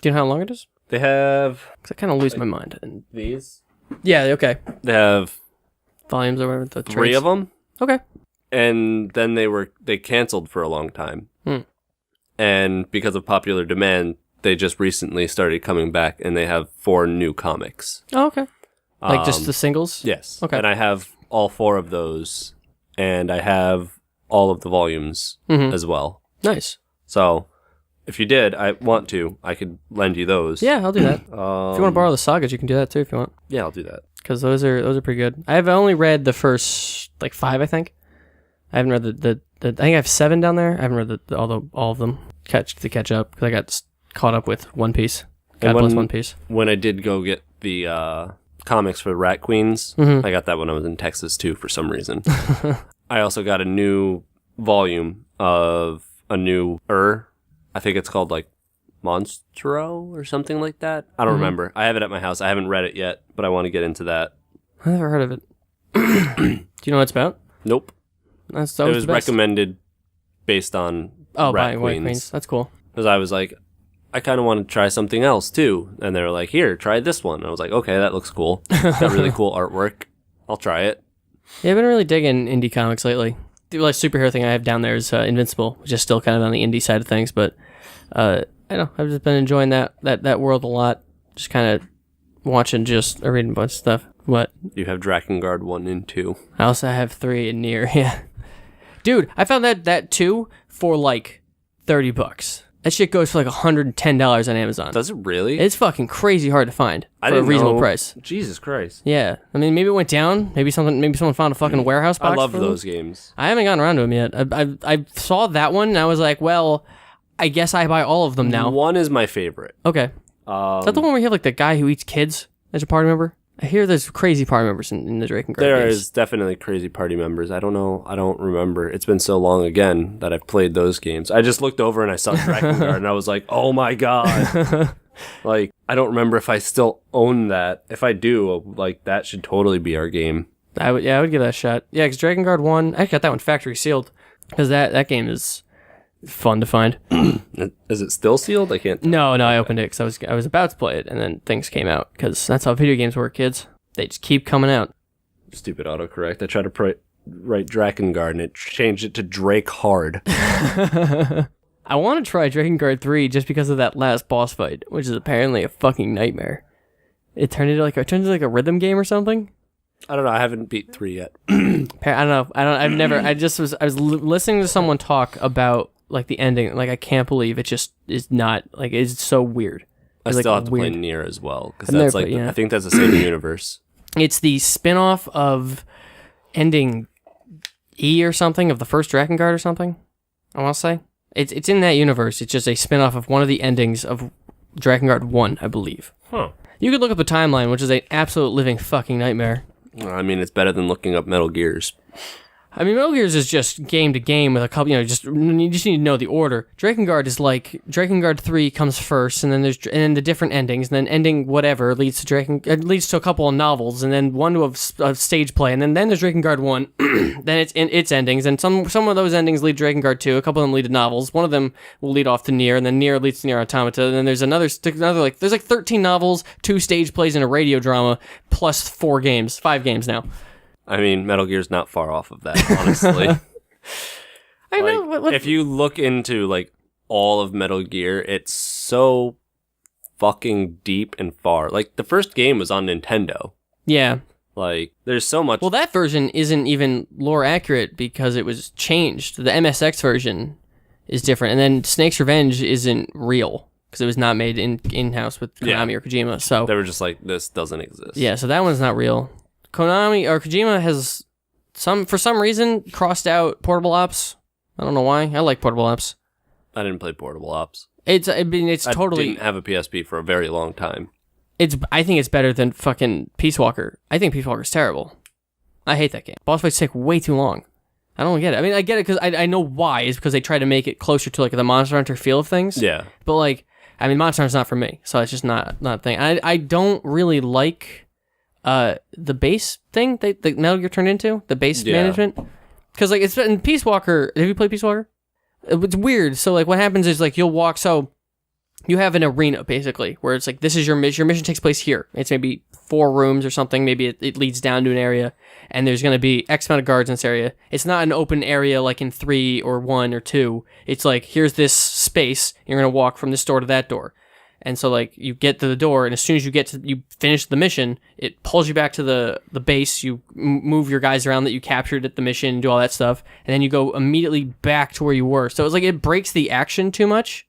Do you know how long it is? They have... Because I kind of lose my mind. And these? Yeah, okay. They have... Volumes or whatever. The 3 of them. Okay. And then they canceled for a long time. And because of popular demand, they just recently started coming back, and they have 4 new comics. Oh, okay. Like just the singles? Yes. Okay. And I have all 4 of those, and I have all of the volumes as well. Nice. So, if you did, I could lend you those. Yeah, I'll do that. If you want to borrow the sagas, you can do that too if you want. Yeah, I'll do that. Because those are pretty good. I've only read the first 5, I think. I haven't read the I think I have 7 down there. I haven't read all of them to catch up because I got caught up with One Piece. God bless One Piece. When I did go get the comics for Rat Queens, I got that when I was in Texas too for some reason. I also got a new volume of a new I think it's called like Monstro or something like that. I don't remember. I have it at my house. I haven't read it yet, but I want to get into that. I've never heard of it. Do you know what it's about? Nope. It was recommended based on Rat Queens. That's cool. Because I was like, I kind of want to try something else too. And they were like, here, try this one. And I was like, okay, that looks cool. Got really cool artwork. I'll try it. Yeah, I've been really digging indie comics lately. The superhero thing I have down there is Invincible, which is still kind of on the indie side of things. But I don't know, I've just been enjoying that world a lot. Just kind of watching, reading a bunch of stuff. What? You have Drakengard 1 and 2. I also have 3 in Nier, yeah. Dude, I found that 2 for like $30. That shit goes for like $110 on Amazon. Does it really? It's fucking crazy hard to find for a reasonable price. Jesus Christ. Yeah. I mean, maybe it went down. Maybe someone found a fucking warehouse box. I love those games. I haven't gotten around to them yet. I saw that one and I was like, well, I guess I buy all of them now. 1 is my favorite. Okay. Is that the one where you have like the guy who eats kids as a party member? I hear there's crazy party members in the Drakengard There games. is definitely crazy party members. I don't know. I don't remember. It's been so long again that I've played those games. I just looked over and I saw Drakengard and I was like, oh my God. Like, I don't remember if I still own that. If I do, like, that should totally be our game. I would give that a shot. Yeah, because Drakengard 1, I got that one factory sealed. Because that game is fun to find. Is it still sealed? I can't. No, I opened it because I was about to play it, and then things came out. Because that's how video games work, kids. They just keep coming out. Stupid autocorrect. I tried to write Drakengard and it changed it to Drake Hard. I want to try Drakengard 3 just because of that last boss fight, which is apparently a fucking nightmare. It turned into like a rhythm game or something. I don't know. I haven't beat 3 yet. I don't know. I was listening to someone talk about like the ending. Like, I can't believe it just is not like, it's so weird. I still have to play Nier as well because that's like I think that's the same universe. It's the spin-off of ending E or something of the first Drakengard or something. I want to say it's in that universe. It's just a spin-off of one of the endings of Drakengard 1, I believe. Huh. You could look up the timeline, which is an absolute living fucking nightmare. I mean, it's better than looking up Metal Gears. I mean, Metal Gears is just game to game with a couple, you just need to know the order. Drakengard is like, Drakengard 3 comes first, and then then the different endings, and then ending whatever leads to a couple of novels, and then one to a stage play, and then there's Drakengard 1, then its endings, and some of those endings lead to Drakengard 2, a couple of them lead to novels, one of them will lead off to Nier, and then Nier leads to Nier Automata, and then there's there's 13 novels, 2 stage plays, and a radio drama, plus 5 games now. I mean, Metal Gear's not far off of that, honestly. I know. If you look into, like, all of Metal Gear, it's so fucking deep and far. Like, the first game was on Nintendo. Yeah. Like, there's so much... Well, that version isn't even lore accurate because it was changed. The MSX version is different. And then Snake's Revenge isn't real because it was not made in-house with Konami or Kojima. So they were just like, this doesn't exist. Yeah, so that one's not real. Konami or Kojima has for some reason crossed out Portable Ops. I don't know why. I like Portable Ops. I didn't play Portable Ops. It's totally. I didn't have a PSP for a very long time. I think it's better than fucking Peace Walker. I think Peace Walker's terrible. I hate that game. Boss fights take way too long. I don't get it. I mean, I get it because I know why. It's because they try to make it closer to like the Monster Hunter feel of things. Yeah. But like, I mean, Monster Hunter's not for me, so it's just not a thing. I don't really like. The base thing that Metal Gear turned into, the base management, because like it's in Peace Walker. Have you played Peace Walker? It's weird. So like what happens is like you'll walk. So you have an arena basically where it's like this is your mission. Your mission takes place here. It's maybe 4 rooms or something. Maybe it leads down to an area, and there's going to be X amount of guards in this area. It's not an open area like in 3 or 1 or 2. It's like here's this space. You're going to walk from this door to that door. And so, like, you get to the door, and as soon as you finish the mission, it pulls you back to the base. You move your guys around that you captured at the mission, do all that stuff, and then you go immediately back to where you were. So it's like it breaks the action too much,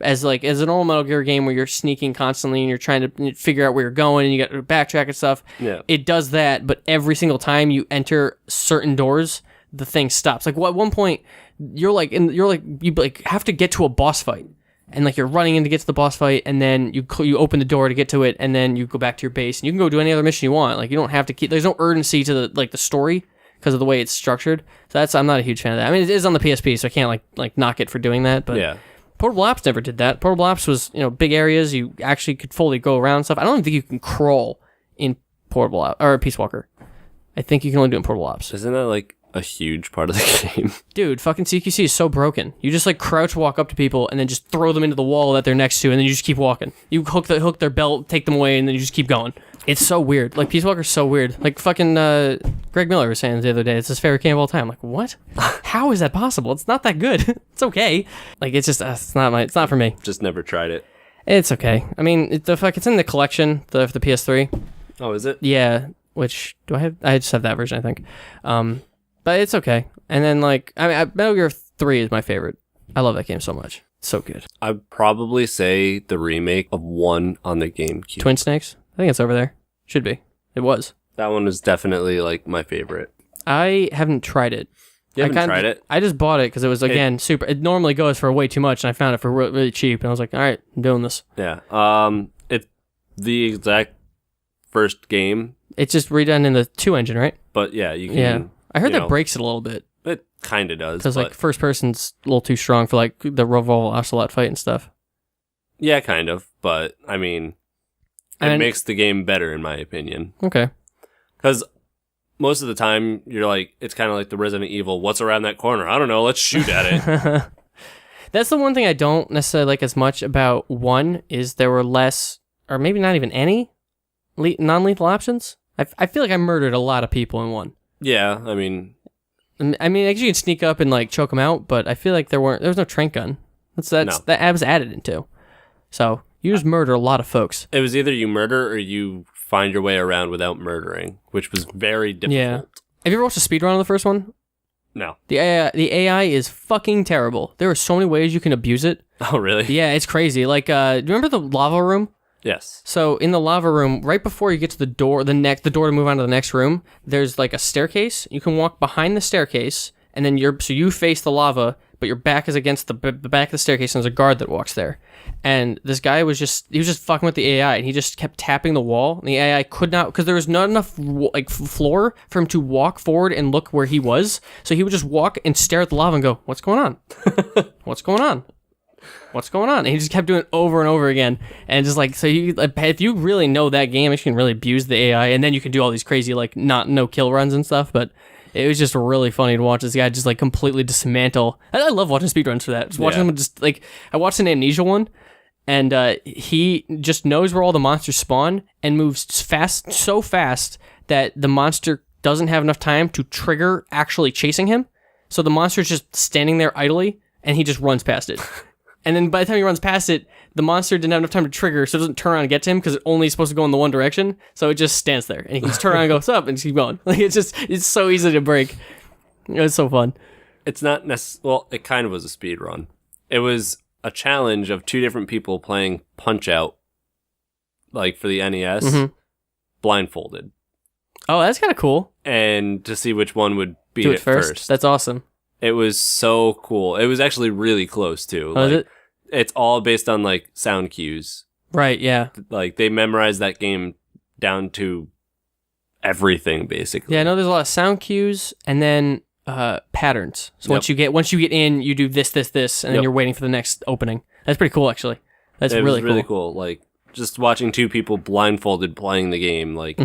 as an old Metal Gear game where you're sneaking constantly and you're trying to figure out where you're going and you got to backtrack and stuff. Yeah, it does that, but every single time you enter certain doors, the thing stops. Like, at one point, you have to get to a boss fight. And like you're running in to get to the boss fight, and then you open the door to get to it, and then you go back to your base, and you can go do any other mission you want. Like you don't have to keep. There's no urgency to the story because of the way it's structured. So I'm not a huge fan of that. I mean, it is on the PSP, so I can't like knock it for doing that. But yeah. Portable Ops never did that. Portable Ops was big areas. You actually could fully go around stuff. I don't think you can crawl in Portable Ops or Peace Walker. I think you can only do it in Portable Ops. Isn't that like a huge part of the game? Dude, fucking CQC is so broken. You just like crouch walk up to people and then just throw them into the wall that they're next to, and then you just keep walking. You hook their belt, take them away, and then you just keep going. It's so weird. Like Peace Walker's so weird. Like fucking Greg Miller was saying the other day, it's his favorite game of all time. I'm like, what? How is that possible? It's not that good. It's okay. Like it's just it's not for me. Just never tried it. It's okay. I mean, it's in the collection, the PS3. Oh, is it? Yeah. Which do I have? I just have that version, I think. But it's okay. And then, like, I mean, Metal Gear 3 is my favorite. I love that game so much. It's so good. I'd probably say the remake of 1 on the GameCube. Twin Snakes? I think it's over there. Should be. It was. That one is definitely, like, my favorite. I haven't tried it. You haven't tried it? I just bought it because it was, again, super. It normally goes for way too much, and I found it for really cheap. And I was like, all right, I'm doing this. Yeah. It's the exact first game. It's just redone in the 2 engine, right? But yeah, you can. Yeah, I heard that breaks it a little bit. It kind of does. Because like first person's a little too strong for like the Roval Ocelot fight and stuff. Yeah, kind of. But I mean, it makes the game better in my opinion. Okay. Because most of the time you're like, it's kind of like the Resident Evil. What's around that corner? I don't know. Let's shoot at it. That's the one thing I don't necessarily like as much about 1 is there were less, or maybe not even any, non-lethal options. I feel like I murdered a lot of people in 1. Yeah, I mean, I guess you can sneak up and like choke them out, but I feel like there was no trank gun. That was added into. So you just murder a lot of folks. It was either you murder or you find your way around without murdering, which was very difficult. Yeah. Have you ever watched a speedrun of the first one? No. The AI is fucking terrible. There are so many ways you can abuse it. Oh, really? Yeah, it's crazy. Like, do you remember the lava room? Yes. So in the lava room, right before you get to the door to move on to the next room, there's like a staircase. You can walk behind the staircase, and then you face the lava, but your back is against the back of the staircase, and there's a guard that walks there. And this guy was just fucking with the AI, and he just kept tapping the wall. And the AI could not, because there was not enough like floor for him to walk forward and look where he was. So he would just walk and stare at the lava and go, "What's going on? What's going on? What's going on?" And he just kept doing it over and over again. And just like, so if you really know that game, you can really abuse the AI, and then you can do all these crazy like no kill runs and stuff. But it was just really funny to watch this guy just like completely dismantle. I love watching speedruns for that. Just watching him just like, I watched an Amnesia one, and he just knows where all the monsters spawn and moves so fast that the monster doesn't have enough time to trigger actually chasing him. So the monster's just standing there idly, and he just runs past it. And then by the time he runs past it, the monster didn't have enough time to trigger, so it doesn't turn around and get to him because it's only supposed to go in the one direction. So it just stands there, and he can just turn around and go, "What's up?" and just keep going. Like it's so easy to break. It was so fun. It's not well, it kind of was a speed run. It was a challenge of 2 different people playing Punch-Out, like for the NES, blindfolded. Oh, that's kind of cool. And to see which one would beat it first. That's awesome. It was so cool. It was actually really close too. Oh, is it? It's all based on like sound cues. Right, yeah. Like they memorized that game down to everything basically. Yeah, I know there's a lot of sound cues and then patterns. So once you get in, you do this, and then you're waiting for the next opening. That's pretty cool actually. That's really cool. Like just watching 2 people blindfolded playing the game, like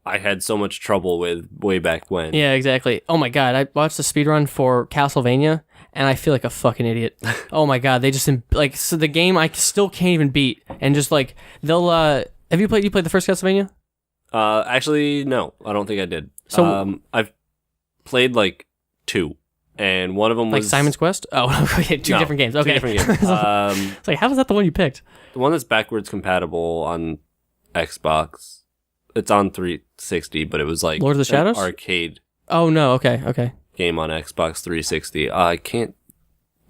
I had so much trouble with way back when. Yeah, exactly. Oh my god, I watched the speedrun for Castlevania, and I feel like a fucking idiot. Oh my god, they just like, so the game I still can't even beat, and just like they'll have you played the first Castlevania? Actually no, I don't think I did. So I've played like 2, and one of them was like Simon's Quest. Oh, okay, two different games. Okay, 2 different games. It's like, how was that the one you picked? The one that's backwards compatible on Xbox. It's on 360, but it was like Lord of the Shadows arcade. Oh no, okay. Game on Xbox 360. I can't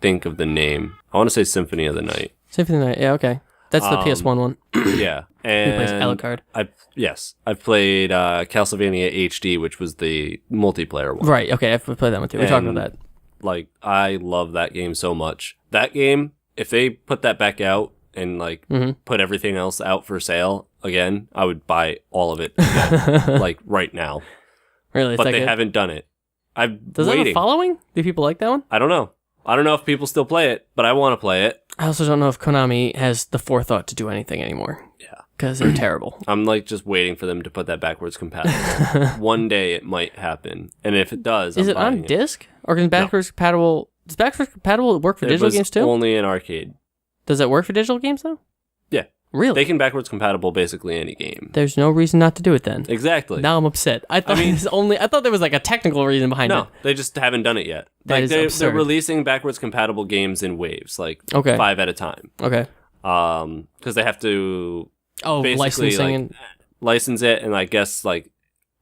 think of the name. I want to say Symphony of the Night. Symphony of the Night. Yeah, okay. That's the PS1 one. Yeah, and he plays Alucard. I've played Castlevania HD, which was the multiplayer one. Right. Okay, I've played that one too. We talked about that. Like, I love that game so much. That game, if they put that back out and like put everything else out for sale again, I would buy all of it again, like right now. Really? But they haven't done it. Does it have a following? Do people like that one? I don't know. I don't know if people still play it, but I want to play it. I also don't know if Konami has the forethought to do anything anymore. Yeah. Because they're terrible. I'm like just waiting for them to put that backwards compatible. One day it might happen. And if it does, Is it on disc? Or can backwards compatible... Does backwards compatible work for digital games too? Only in arcade. Does it work for digital games though? Yeah. Really? They can backwards compatible basically any game. There's no reason not to do it then. Exactly. Now I'm upset. I thought there was like a technical reason behind it. No, they just haven't done it yet. That is absurd. They're releasing backwards compatible games in waves, like 5 at a time. Okay. Because they have to licensing license it, and I guess like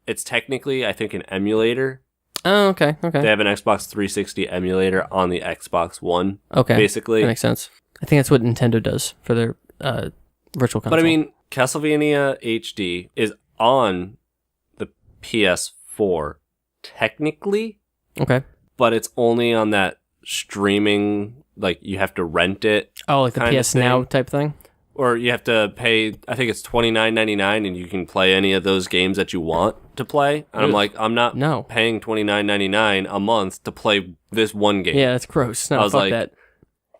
it's technically I think an emulator. Oh, okay. They have an Xbox 360 emulator on the Xbox One. Okay. Basically. That makes sense. I think that's what Nintendo does for their virtual console. But I mean, Castlevania HD is on the PS4 technically. Okay. But it's only on that streaming, like you have to rent it. Oh, like the PS Now type thing? or you have to pay, I think it's $29.99, and you can play any of those games that you want to play. And I'm like, I'm not paying $29.99 a month to play this one game. Yeah, that's gross. No, I was fuck like, that.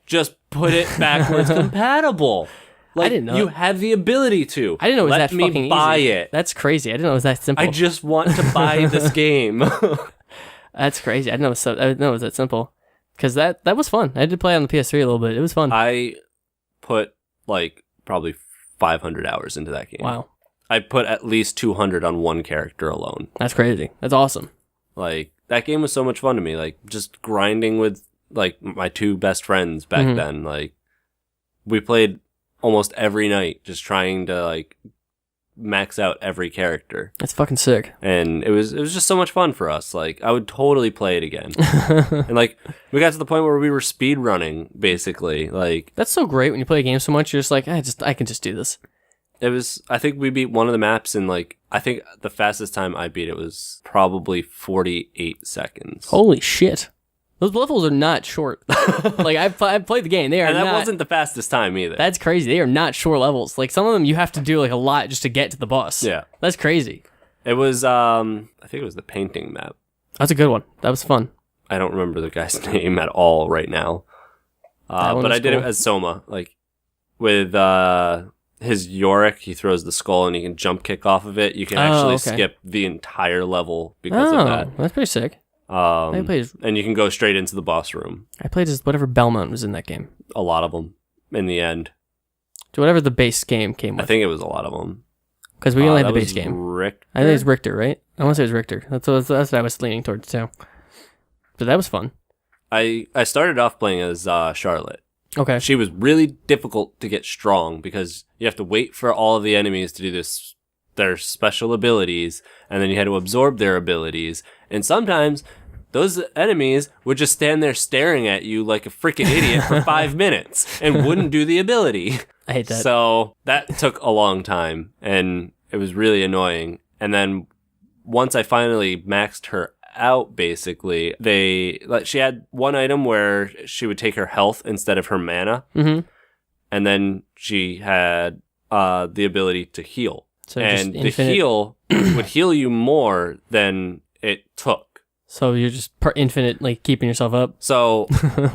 Just put it back where it's compatible. Like, I didn't know. You have the ability to. I didn't know it was Let that me fucking buy easy. it. That's crazy. I didn't know it was that simple. I just want to buy this game. That's crazy. I didn't know it was that simple. Because that was fun. I did play on the PS3 a little bit. It was fun. I put like probably 500 hours into that game. Wow. I put at least 200 on one character alone. That's crazy. That's awesome. Like, that game was so much fun to me. Like, just grinding with like my two best friends back then. Like, we played almost every night just trying to like max out every character. That's fucking sick. And it was just so much fun for us. Like, I would totally play it again. And like, we got to the point where we were speed running, basically. Like, that's so great when you play a game so much. You're just like, I can just do this. it was, I think we beat one of the maps in like, I think the fastest time I beat it was probably 48 seconds. Holy shit. Those levels are not short. Like, I've played the game. They are and that not, wasn't the fastest time either. That's crazy. They are not short levels. Like, some of them you have to do like a lot just to get to the boss. Yeah. That's crazy. It was, I think it was the painting map. That's a good one. That was fun. I don't remember the guy's name at all right now. But I did it as Soma. Like, with his Yorick, he throws the skull and he can jump kick off of it. You can actually skip the entire level because of that. That's pretty sick. And you can go straight into the boss room. I played as whatever Belmont was in that game. A lot of them in the end. So whatever the base game came with. I think it was a lot of them. Because we only had the base game. Richter? I think it's Richter, right? I want to say it was Richter. That's what I was leaning towards too. But that was fun. I started off playing as Charlotte. Okay. She was really difficult to get strong because you have to wait for all of the enemies to do their special abilities, and then you had to absorb their abilities. And sometimes those enemies would just stand there staring at you like a freaking idiot for 5 minutes and wouldn't do the ability. I hate that. So that took a long time, and it was really annoying. And then once I finally maxed her out, basically, she had one item where she would take her health instead of her mana. Mm-hmm. And then she had the ability to heal. So and the heal would heal you more than it took. So you're just infinitely keeping yourself up? So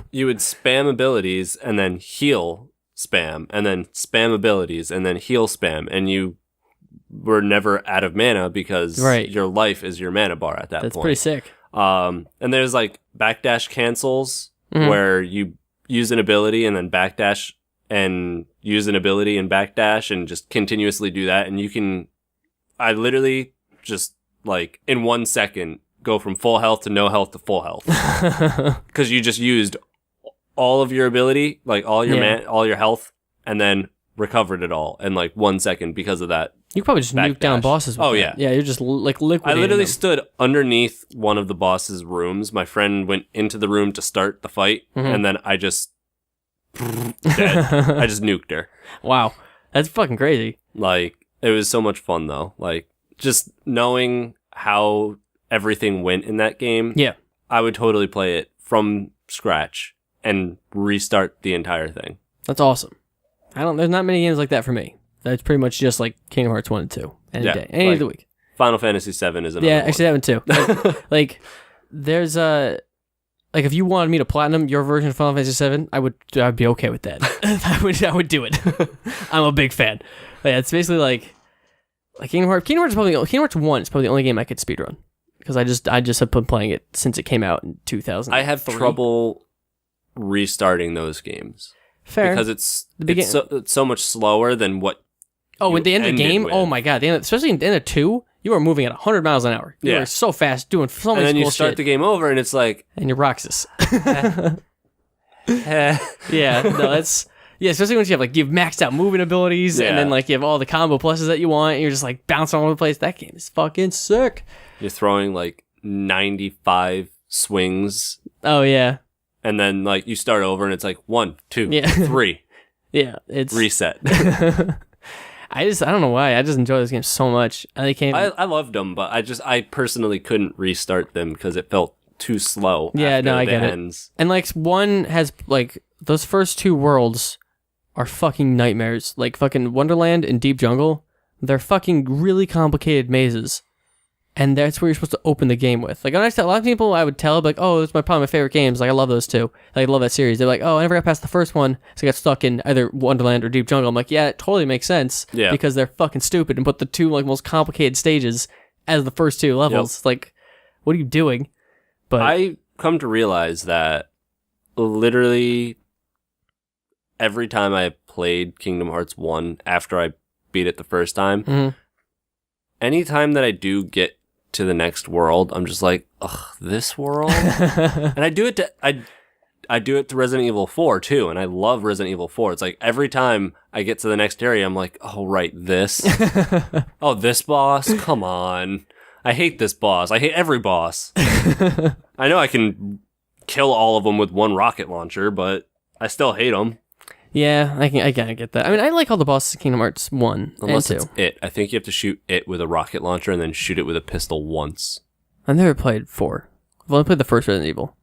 you would spam abilities and then heal spam, and then spam abilities and then heal spam, and you were never out of mana because your life is your mana bar at that point. That's pretty sick. And there's like backdash cancels where you use an ability and then backdash and use an ability and backdash and just continuously do that. And I literally just like in 1 second go from full health to no health to full health. Because you just used all of your ability, like all your all your health, and then recovered it all in like 1 second because of that. You could probably just nuke down bosses with that. Yeah. Yeah, you're just like liquidating I literally them. stood underneath one of the boss's rooms. My friend went into the room to start the fight, and then I just dead. I just nuked her. Wow. That's fucking crazy. Like, it was so much fun though. Like, just knowing how everything went in that game. Yeah. I would totally play it from scratch and restart the entire thing. That's awesome. There's not many games like that for me. That's pretty much just like Kingdom Hearts 1 and 2. Any day. Any day of the week. Final Fantasy VII is another one. Actually that one too. Like there's like if you wanted me to platinum your version of Final Fantasy VII, I'd be okay with that. I would do it. I'm a big fan. But yeah, it's basically like Kingdom Hearts 1 is probably the only game I could speedrun. Because I just have been playing it since it came out in 2000. I have trouble restarting those games. Fair. Because it's so much slower than what. Oh, at the end of the game? Oh my god. Especially in the end of 2, you are moving at 100 miles an hour. You are so fast, doing so much cool shit. And then you start the game over and it's like. And you're Roxas. Yeah, no, that's. Yeah, especially once you have maxed out moving abilities and then you have all the combo pluses that you want and you're just bouncing all over the place. That game is fucking sick. You're throwing 95 swings. Oh yeah. And then you start over and it's 1, 2, 3. Yeah, it's reset. I don't know why. I just enjoy this game so much. I loved them, but I personally couldn't restart them because it felt too slow. Yeah, no, I get it. And 1 has those first 2 worlds are fucking nightmares. Like fucking Wonderland and Deep Jungle, they're fucking really complicated mazes. And that's where you're supposed to open the game with. Like, a lot of people I would tell, like, oh, that's probably my favorite games. Like, I love those two. Like, I love that series. They're like, oh, I never got past the first one, so I got stuck in either Wonderland or Deep Jungle. I'm like, yeah, it totally makes sense. Yeah. Because they're fucking stupid and put the two, like, most complicated stages as the first two levels. Yep. Like, what are you doing? But I come to realize that literally every time I played Kingdom Hearts 1 after I beat it the first time, anytime that I do get to the next world, I'm just like, ugh, this world? And I do it to I do it to Resident Evil 4 too, and I love Resident Evil 4. It's like every time I get to the next area, I'm like, oh right, this. Oh, this boss? Come on. I hate this boss. I hate every boss. I know I can kill all of them with one rocket launcher, but I still hate them. yeah, I can get that. I mean, I like all the bosses in Kingdom Hearts 1 Unless and 2. it's it. I think you have to shoot it with a rocket launcher and then shoot it with a pistol once. I've never played 4. I've only played the first Resident Evil.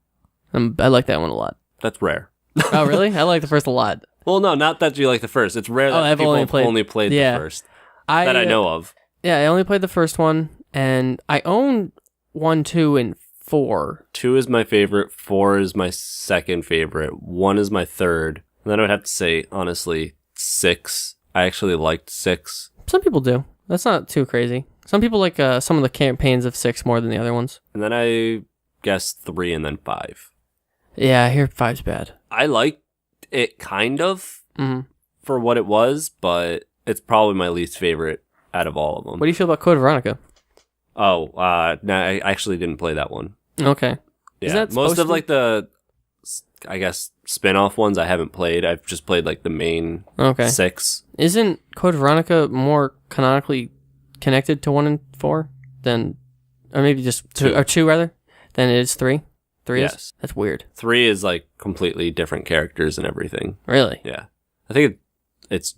I like that one a lot. That's rare. Oh, really? I like the first a lot. Well, no, not that you like the first. It's rare that I've people only played yeah. the first that I know of. Yeah, I only played the first one, and I own 1, 2, and 4. 2 is my favorite. 4 is my second favorite. 1 is my third. And then I would have to say, honestly, 6. I actually liked 6. Some people do. That's not too crazy. Some people like some of the campaigns of 6 more than the other ones. And then I guess 3 and then 5. Yeah, I hear 5's bad. I liked it kind of for what it was, but it's probably my least favorite out of all of them. What do you feel about Code Veronica? Oh, no, I actually didn't play that one. Okay. Yeah, Is that most of to... like the, I guess, spin-off ones I haven't played. I've just played like the main 6. Isn't Code Veronica more canonically connected to 1 and 4 than, or maybe just 2, or 2 rather, than it is 3? 3 yes. is? That's weird. 3 is like completely different characters and everything. Really? Yeah. I think it's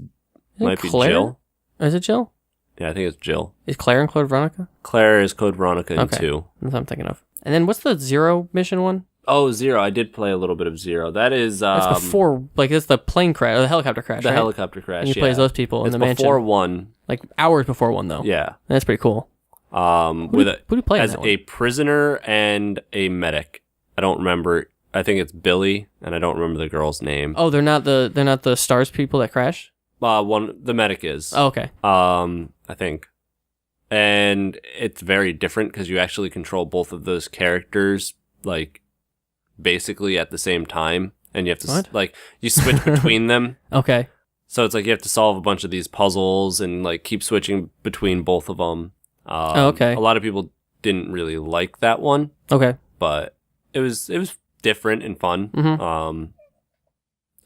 might be Jill. Is it Jill? Yeah, I think it's Jill. Is Claire in Code Veronica? Claire is Code Veronica in 2. That's what I'm thinking of. And then what's the Zero mission one? Oh, Zero. I did play a little bit of Zero. That is... That's before, like, it's the plane crash, or the helicopter crash, The helicopter crash, and you play as those people in the mansion. It's before 1. Like, hours before 1, though. Yeah. That's pretty cool. Who do you play as a prisoner and a medic. I don't remember. I think it's Billy, and I don't remember the girl's name. Oh, they're not the stars people that crash? The medic is. Oh, okay. I think. And it's very different because you actually control both of those characters, like, basically at the same time. And you have to, like, you switch between them. Okay. So it's like you have to solve a bunch of these puzzles and, like, keep switching between both of them. Okay. A lot of people didn't really like that one. Okay. But it was different and fun. Mm-hmm.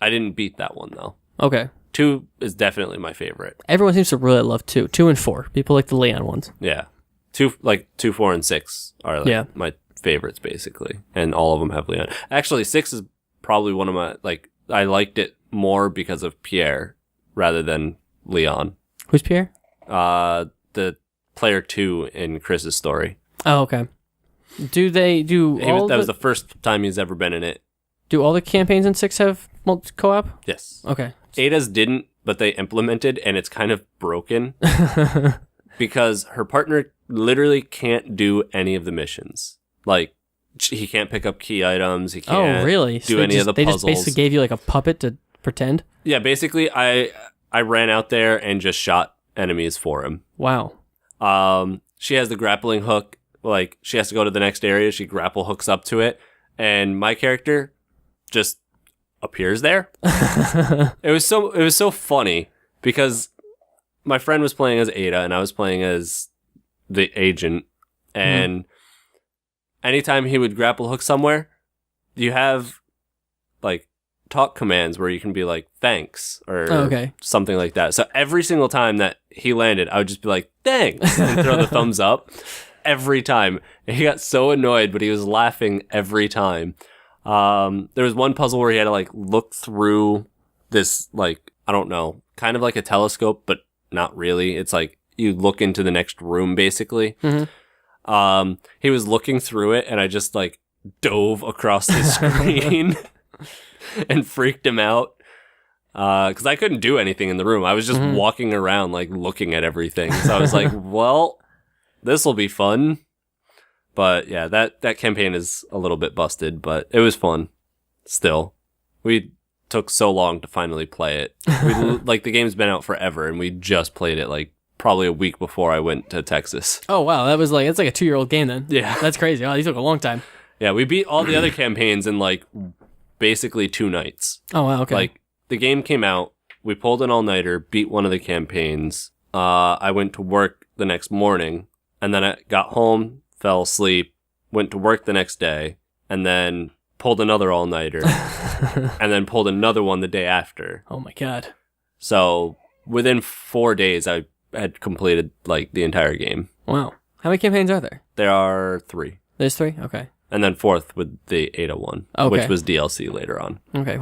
I didn't beat that one, though. Okay. 2 is definitely my favorite. Everyone seems to really love 2. 2 and 4. People like the Leon ones. Yeah. 2, 4, and 6 are like my favorites, basically. And all of them have Leon. Actually, 6 is probably one of my, like, I liked it more because of Pierre rather than Leon. Who's Pierre? The player 2 in Chris's story. Oh, okay. That was the first time he's ever been in it. Do all the campaigns in 6 have co-op? Yes. Okay. Ada's didn't, but they implemented, and it's kind of broken because her partner literally can't do any of the missions. Like, he can't pick up key items. He can't really? do any of the puzzles. They just basically gave you like a puppet to pretend? Yeah, basically, I ran out there and just shot enemies for him. Wow. She has the grappling hook. Like, she has to go to the next area. She grapple hooks up to it. And my character just appears there. It was so funny because my friend was playing as Ada and I was playing as the agent. And anytime he would grapple hook somewhere, you have like talk commands where you can be like, thanks, or something like that. So every single time that he landed, I would just be like, thanks, and throw the thumbs up every time. And he got so annoyed, but he was laughing every time. There was one puzzle where he had to like look through this, like, I don't know, kind of like a telescope, but not really. It's like you look into the next room, basically. Mm-hmm. He was looking through it, and I just like dove across the screen and freaked him out. Because I couldn't do anything in the room. I was just walking around, like, looking at everything. So I was like, well, this will be fun. But yeah, that campaign is a little bit busted, but it was fun. Still. We took so long to finally play it. Like, the game's been out forever, and we just played it, like, probably a week before I went to Texas. Oh, wow. It's like a 2-year-old game then. Yeah. That's crazy. Oh, you took a long time. Yeah, we beat all the other campaigns in, like, basically 2 nights. Oh, wow. Okay. Like, the game came out, we pulled an all-nighter, beat one of the campaigns. I went to work the next morning, and then I got home, fell asleep, went to work the next day, and then pulled another all-nighter, and then pulled another one the day after. Oh my god. So, within 4 days, I had completed, like, the entire game. Wow. How many campaigns are there? There are 3. There's 3? Okay. And then 4th with the 801, which was DLC later on. Okay.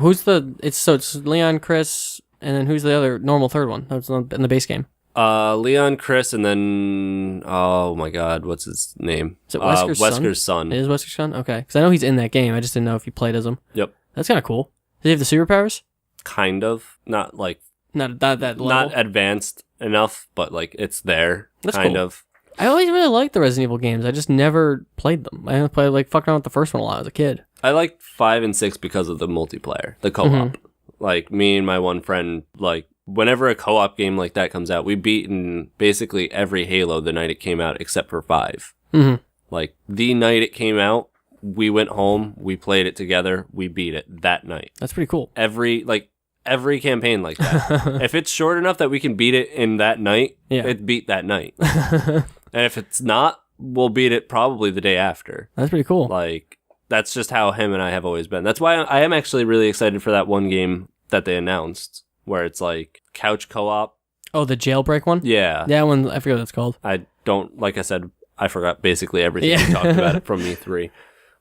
It's Leon, Chris, and then who's the other normal third one? That's in the base game. Leon, Chris, and then, oh my god, what's his name? Is it Wesker's son? It is Wesker's son? Okay. Because I know he's in that game. I just didn't know if he played as him. Yep. That's kind of cool. Does he have the superpowers? Kind of. Not like... Not that level? Not advanced enough, but like it's there. That's kind cool. of. I always really liked the Resident Evil games. I just never played them. I only played, like, fucked around with the first one a lot as a kid. I liked 5 and 6 because of the multiplayer, the co-op. Like, me and my one friend, like, whenever a co-op game like that comes out, we beat in basically every Halo the night it came out except for 5. Like, the night it came out, we went home, we played it together, we beat it that night. That's pretty cool. Every campaign like that. If it's short enough that we can beat it in that night, it beat that night. And if it's not, we'll beat it probably the day after. That's pretty cool. Like, that's just how him and I have always been. That's why I am actually really excited for that one game that they announced, where it's like couch co-op. Oh, the jailbreak one? Yeah. That one, I forget what it's called. Like I said, I forgot basically everything we talked about it from E3.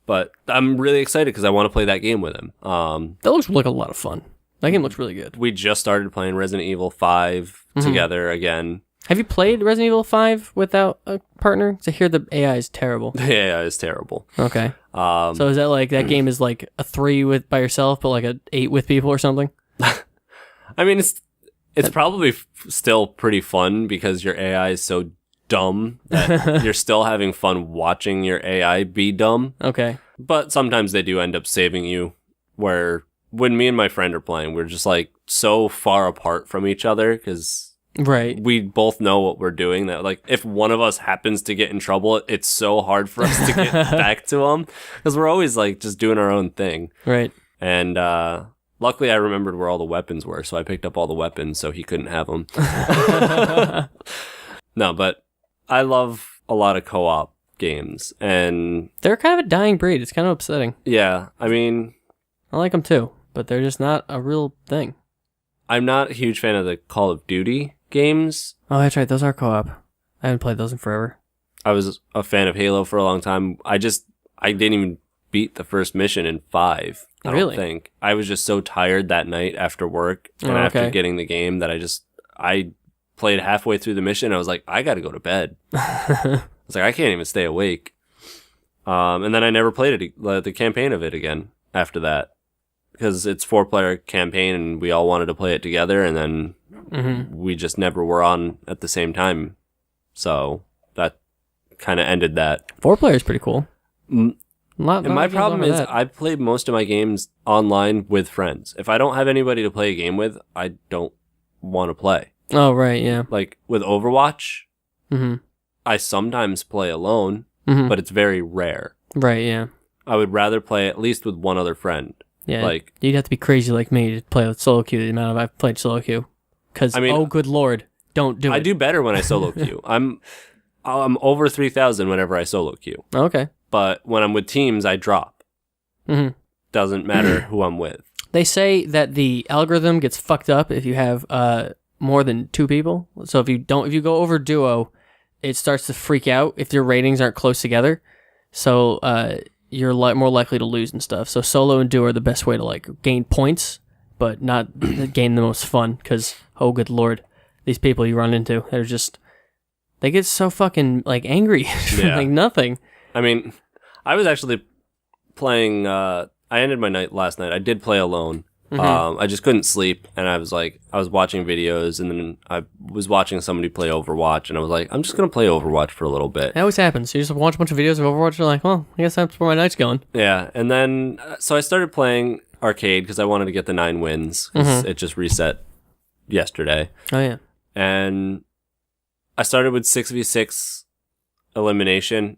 But I'm really excited because I want to play that game with him. That looks like a lot of fun. That game looks really good. We just started playing Resident Evil 5 together again. Have you played Resident Evil 5 without a partner? I hear the AI is terrible. The AI is terrible. Okay. So is that like, that game is like a 3 by yourself, but like a 8 with people or something? I mean, it's probably still pretty fun because your AI is so dumb that you're still having fun watching your AI be dumb. Okay. But sometimes they do end up saving you, where when me and my friend are playing, we're just like so far apart from each other because we both know what we're doing that, like, if one of us happens to get in trouble, it's so hard for us to get back to them because we're always like just doing our own thing. Right. And luckily I remembered where all the weapons were, so I picked up all the weapons so he couldn't have them. No, but I love a lot of co-op games, and they're kind of a dying breed. It's kind of upsetting. Yeah, I mean, I like them too, but they're just not a real thing. I'm not a huge fan of the Call of Duty games. Oh, that's right. Those are co-op. I haven't played those in forever. I was a fan of Halo for a long time. I didn't even beat the first mission in 5. I don't think. I was just so tired that night after work and after getting the game that I played halfway through the mission. I was like, I got to go to bed. I was like, I can't even stay awake. And then I never played the campaign of it again after that. Because it's 4-player campaign and we all wanted to play it together, and then we just never were on at the same time. So that kind of ended that. 4-player is pretty cool. And my problem is I play most of my games online with friends. If I don't have anybody to play a game with, I don't want to play. Oh, right, yeah. Like with Overwatch, I sometimes play alone, but it's very rare. Right, yeah. I would rather play at least with one other friend. Yeah, like, you'd have to be crazy like me to play with solo queue the amount of I've played solo queue. Because, oh, good lord, don't do it. I do better when I solo queue. I'm over 3,000 whenever I solo queue. Okay. But when I'm with teams, I drop. Doesn't matter who I'm with. They say that the algorithm gets fucked up if you have more than 2 people. So if you go over duo, it starts to freak out if your ratings aren't close together. So you're more likely to lose and stuff. So solo and duo are the best way to like gain points, but not gain the most fun. Because, oh good lord, these people you run into, they get so fucking like angry for like nothing. I mean, I was actually playing. I ended my night last night. I did play alone, I just couldn't sleep, and I was watching videos, and then I was watching somebody play Overwatch, and I was like, I'm just gonna play Overwatch for a little bit. It always happens. You just watch a bunch of videos of Overwatch, you're like, well, I guess that's where my night's going. Yeah, and then so I started playing arcade because I wanted to get the 9 wins. 'Cause it just reset yesterday. Oh yeah. And I started with 6v6 elimination,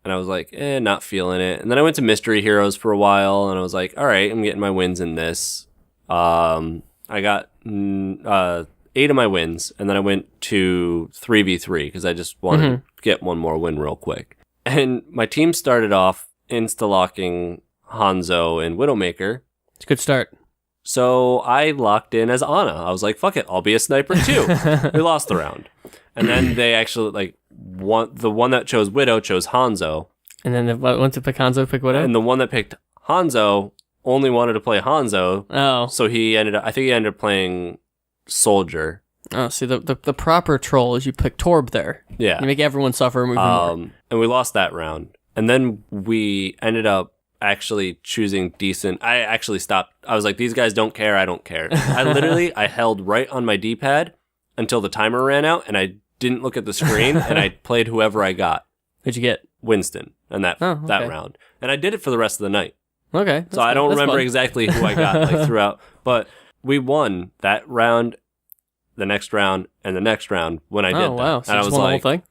and I was like, not feeling it. And then I went to Mystery Heroes for a while, and I was like, all right, I'm getting my wins in this. I got 8 of my wins, and then I went to 3v3 because I just wanted to get one more win real quick. And my team started off insta-locking Hanzo and Widowmaker. It's a good start. So I locked in as Ana. I was like, fuck it, I'll be a sniper too. We lost the round. And then they actually, the one that chose Widow chose Hanzo. And then the one to pick Hanzo, pick Widow? And the one that picked Hanzo only wanted to play Hanzo. Oh. So he ended up playing Soldier. Oh, see, the proper troll is you pick Torb there. Yeah. You make everyone suffer even more. And we lost that round. And then we ended up actually choosing decent. I actually stopped. I was like, these guys don't care. I don't care. I held right on my D-pad until the timer ran out, and I didn't look at the screen, and I played whoever I got. Who'd you get? Winston, and that round. And I did it for the rest of the night. Okay. So I don't remember exactly who I got throughout, but we won that round, the next round, and the next round when I did that. Wow. So and I was like, the whole thing?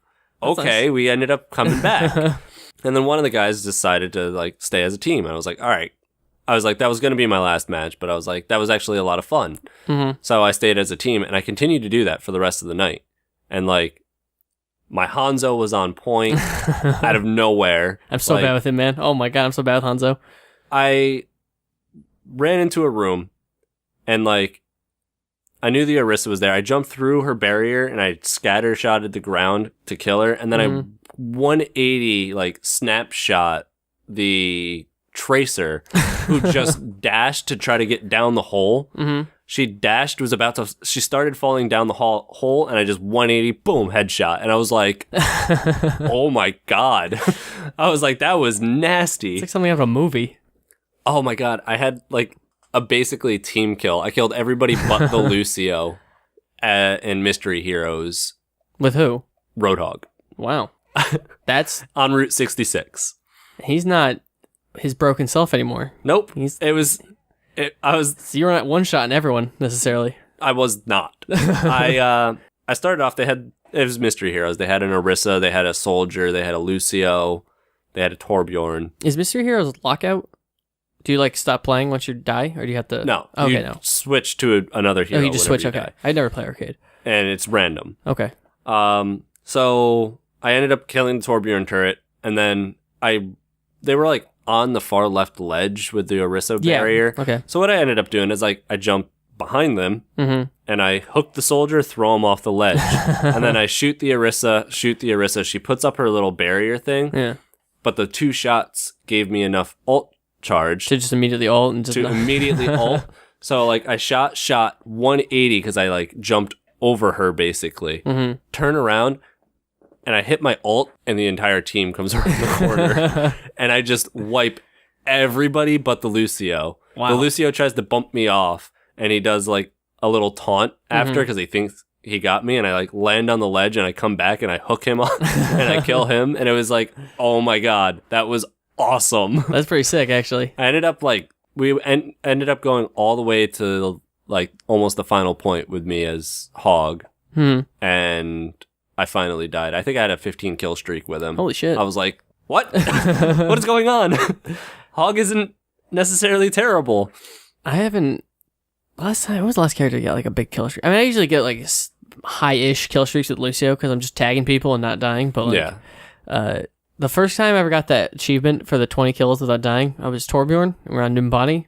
Okay, nice. We ended up coming back. And then one of the guys decided to stay as a team. And I was like, all right. I was like, that was going to be my last match, but I was like, that was actually a lot of fun. Mm-hmm. So I stayed as a team, and I continued to do that for the rest of the night. And my Hanzo was on point out of nowhere. I'm so bad with him, man. Oh my God, I'm so bad with Hanzo. I ran into a room, and I knew the Orisa was there. I jumped through her barrier, and I scattershotted the ground to kill her, and then I 180 snapshot the Tracer, who just dashed to try to get down the hole. Mm-hmm. She dashed, she started falling down the hole, and I just 180, boom, headshot. And I was like, oh my God. I was like, that was nasty. It's like something out of a movie. Oh my God. I had a basically team kill. I killed everybody but the Lucio in Mystery Heroes. With who? Roadhog. Wow. That's on Route 66. He's not his broken self anymore. Nope. I was. So you're not one shot in everyone necessarily. I was not. I started off. It was Mystery Heroes. They had an Orisa. They had a Soldier. They had a Lucio. They had a Torbjorn. Is Mystery Heroes lockout? Do you stop playing once you die, or do you have to? No. Okay, no. Switch to another hero. Oh, you just switch. Okay. Die. I never play arcade. And it's random. Okay. So I ended up killing the Torbjorn turret, and then they were on the far left ledge with the Orisa barrier. Okay. So what I ended up doing is I jumped behind them, and I hook the Soldier, throw him off the ledge, and then I shoot the Orisa. She puts up her little barrier thing. Yeah. But the 2 shots gave me enough ult charge to just immediately ult and just immediately ult. So I shot 180 because I jumped over her basically. Mm-hmm. Turn around, and I hit my ult, and the entire team comes around the corner, and I just wipe everybody but the Lucio. Wow. The Lucio tries to bump me off, and he does a little taunt after because he thinks he got me, and I land on the ledge, and I come back, and I hook him on, and I kill him, and it was oh my God, that was awesome. That's pretty sick, actually. I ended up ended up going all the way to almost the final point with me as Hog, and I finally died. I think I had a 15 kill streak with him. Holy shit. I was like, what? What is going on? Hog isn't necessarily terrible. I haven't... When was the last character to get a big kill streak? I mean, I usually get high-ish kill streaks with Lucio because I'm just tagging people and not dying. But the first time I ever got that achievement for the 20 kills without dying, I was Torbjorn around Numbani.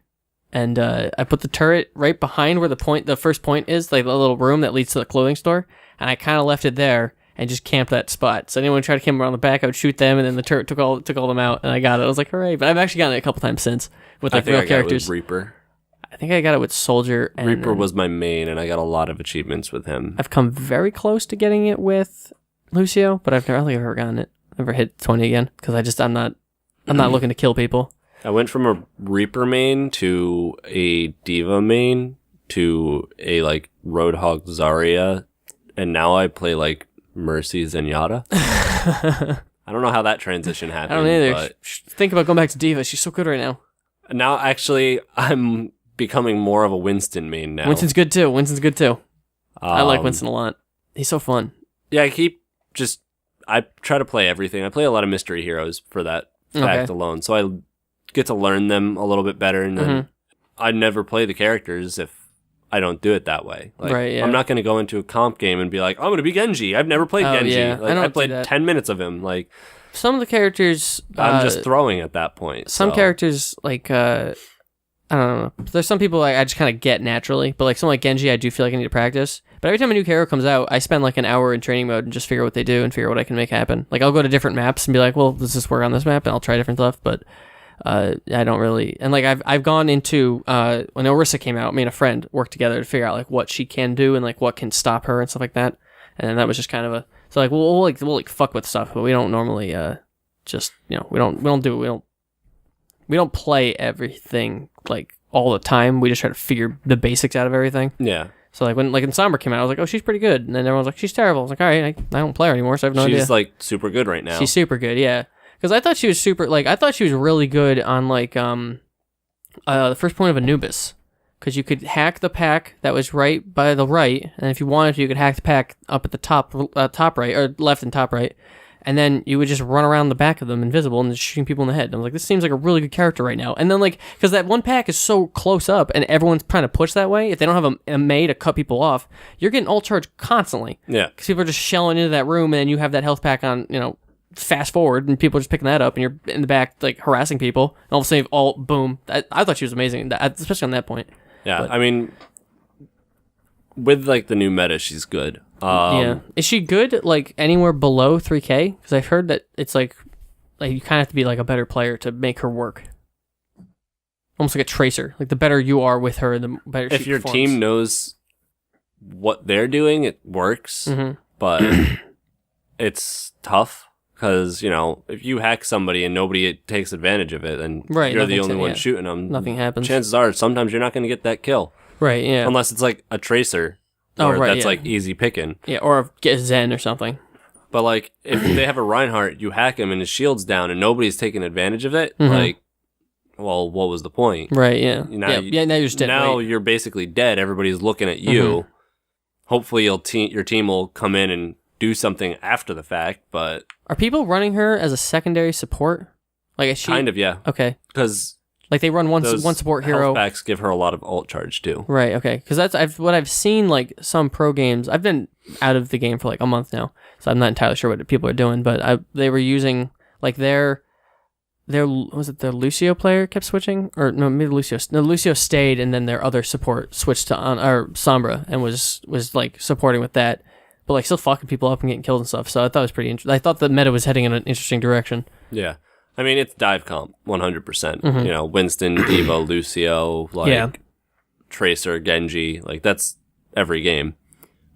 And I put the turret right behind where the first point is, the little room that leads to the clothing store. And I kind of left it there and just camped that spot. So anyone tried to come around the back, I would shoot them, and then the turret took all them out, and I got it. I was like, hooray. But I've actually gotten it a couple times since with real characters. Got it with Reaper. I think I got it with Soldier. And Reaper was my main, and I got a lot of achievements with him. I've come very close to getting it with Lucio, but I don't think I've ever gotten it. Never hit 20 again because I'm not looking to kill people. I went from a Reaper main to a Diva main to a like Roadhog Zarya, and now I play like Mercy Zenyatta. I don't know how that transition happened. I don't either. But think about going back to Diva. She's so good right now. now, actually, I'm becoming more of a Winston main now. Winston's good too. I like Winston a lot. He's so fun. Yeah, I try to play everything. I play a lot of mystery heroes for that fact alone, so I get to learn them a little bit better, and then I never play the characters if I don't do it that way. Like, right, yeah. I'm not going to go into a comp game and be like, I'm going to be Genji. I've never played Genji. Yeah. Like, I played 10 minutes of him. Like, some of the characters... I'm just throwing at that point. Some characters, like, I don't know. There's some people I just kind of get naturally, but like someone like Genji, I do feel like I need to practice. But every time a new hero comes out, I spend like an hour in training mode and just figure out what they do and figure out what I can make happen. Like, I'll go to different maps and be like, well, does this work on this map? And I'll try different stuff, but... I don't really, and like I've gone into when Orisa came out, me and a friend worked together to figure out like what she can do and like what can stop her and stuff like that, and that was just kind of a so like we'll fuck with stuff, but we don't normally just we don't play everything like all the time. We just try to figure the basics out of everything. Yeah. So like when Sombra came out, I was like, oh, she's pretty good, and then everyone's like, she's terrible. I was like, all right, I don't play her anymore, so I have no idea. She's like super good right now. She's super good, yeah. Because I thought she was I thought she was really good on, like, the first point of Anubis. Because you could hack the pack that was right by the right, and if you wanted to, you could hack the pack up at the top right, or left and top right, and then you would just run around the back of them invisible and just shooting people in the head. And I was like, this seems like a really good character right now. And then, like, because that one pack is so close up, and everyone's trying to push that way, if they don't have a Mei to cut people off, you're getting ult charged constantly. Yeah. Because people are just shelling into that room, and you have that health pack on, fast forward and people are just picking that up and you're in the back like harassing people and all of a sudden all boom. I thought she was amazing, especially on that point. Yeah, but, I mean, with like the new meta, she's good. Yeah, is she good like anywhere below 3K? Because I've heard that it's like you kind of have to be like a better player to make her work. Almost like a tracer. Like the better you are with her, the better she performs. If your team knows what they're doing, it works. But it's tough. Because, if you hack somebody and nobody takes advantage of it, then you're the only one shooting them. Nothing happens. Chances are, sometimes you're not going to get that kill. Right, yeah. Unless it's like a tracer. That's like easy picking. Yeah, or get a Zen or something. But like, if they have a Reinhardt, you hack him and his shield's down and nobody's taking advantage of it, like, well, what was the point? Right, yeah. Now you're just dead. Now you're basically dead. Everybody's looking at you. Hopefully your team will come in and do something after the fact, but... Are people running her as a secondary support? Like, is she... Kind of, yeah. Okay. Because... Like, they run one support hero... health packs give her a lot of ult charge, too. Right, okay. Because that's what I've seen, like, some pro games... I've been out of the game for, like, a month now, so I'm not entirely sure what people are doing, but they were using, like, their was it the Lucio player kept switching? Or, no, maybe Lucio stayed, and then their other support switched to Sombra, and was, like, supporting with that. But like still fucking people up and getting killed and stuff. So I thought it was pretty interesting. I thought the meta was heading in an interesting direction. Yeah. I mean, it's dive comp, 100%. Winston, D.Va, Lucio, Tracer, Genji. Like, that's every game,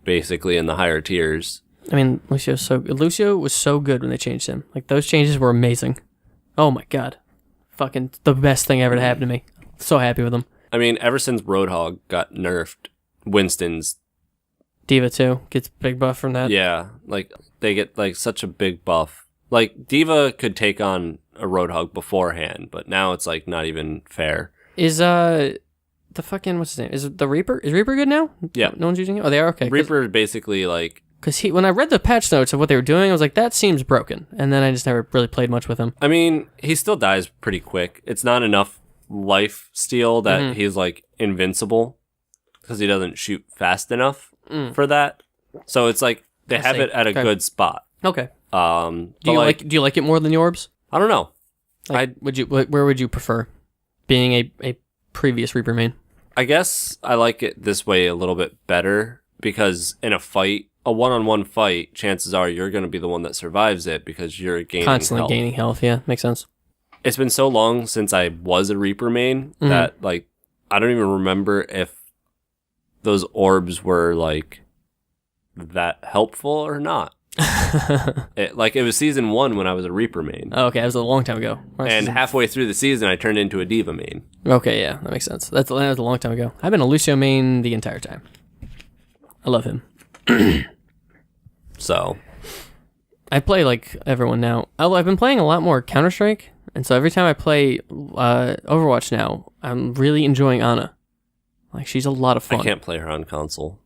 basically, in the higher tiers. I mean, Lucio was so good when they changed him. Like, those changes were amazing. Oh my god. Fucking the best thing ever to happen to me. So happy with him. I mean, ever since Roadhog got nerfed, Winston's D.Va too gets big buff from that. Yeah, like they get like such a big buff. Like D.Va could take on a Roadhog beforehand, but now it's like not even fair. Is the fucking what's his name? Is the Reaper? Is Reaper good now? Yeah, no one's using it. Oh, they are okay. Reaper basically like because when I read the patch notes of what they were doing, I was like, that seems broken, and then I just never really played much with him. I mean, he still dies pretty quick. It's not enough life steal that he's like invincible because he doesn't shoot fast enough. For that, so it's like they have it at a good spot. Okay. Do you like it more than the orbs? I don't know. Where would you prefer being a previous Reaper main? I guess I like it this way a little bit better because in a fight, a one-on-one fight, chances are you're going to be the one that survives it because you're constantly gaining health. Yeah, makes sense. It's been so long since I was a Reaper main that like I don't even remember if those orbs were like that helpful or not. It was season 1 when I was a Reaper main. Oh, okay, that was a long time ago. And halfway through the season, I turned into a Diva main. Okay, yeah, that makes sense. That was a long time ago. I've been a Lucio main the entire time. I love him. So, I play like everyone now. I've been playing a lot more Counter-Strike, and so every time I play Overwatch now, I'm really enjoying Ana. Like, she's a lot of fun. I can't play her on console.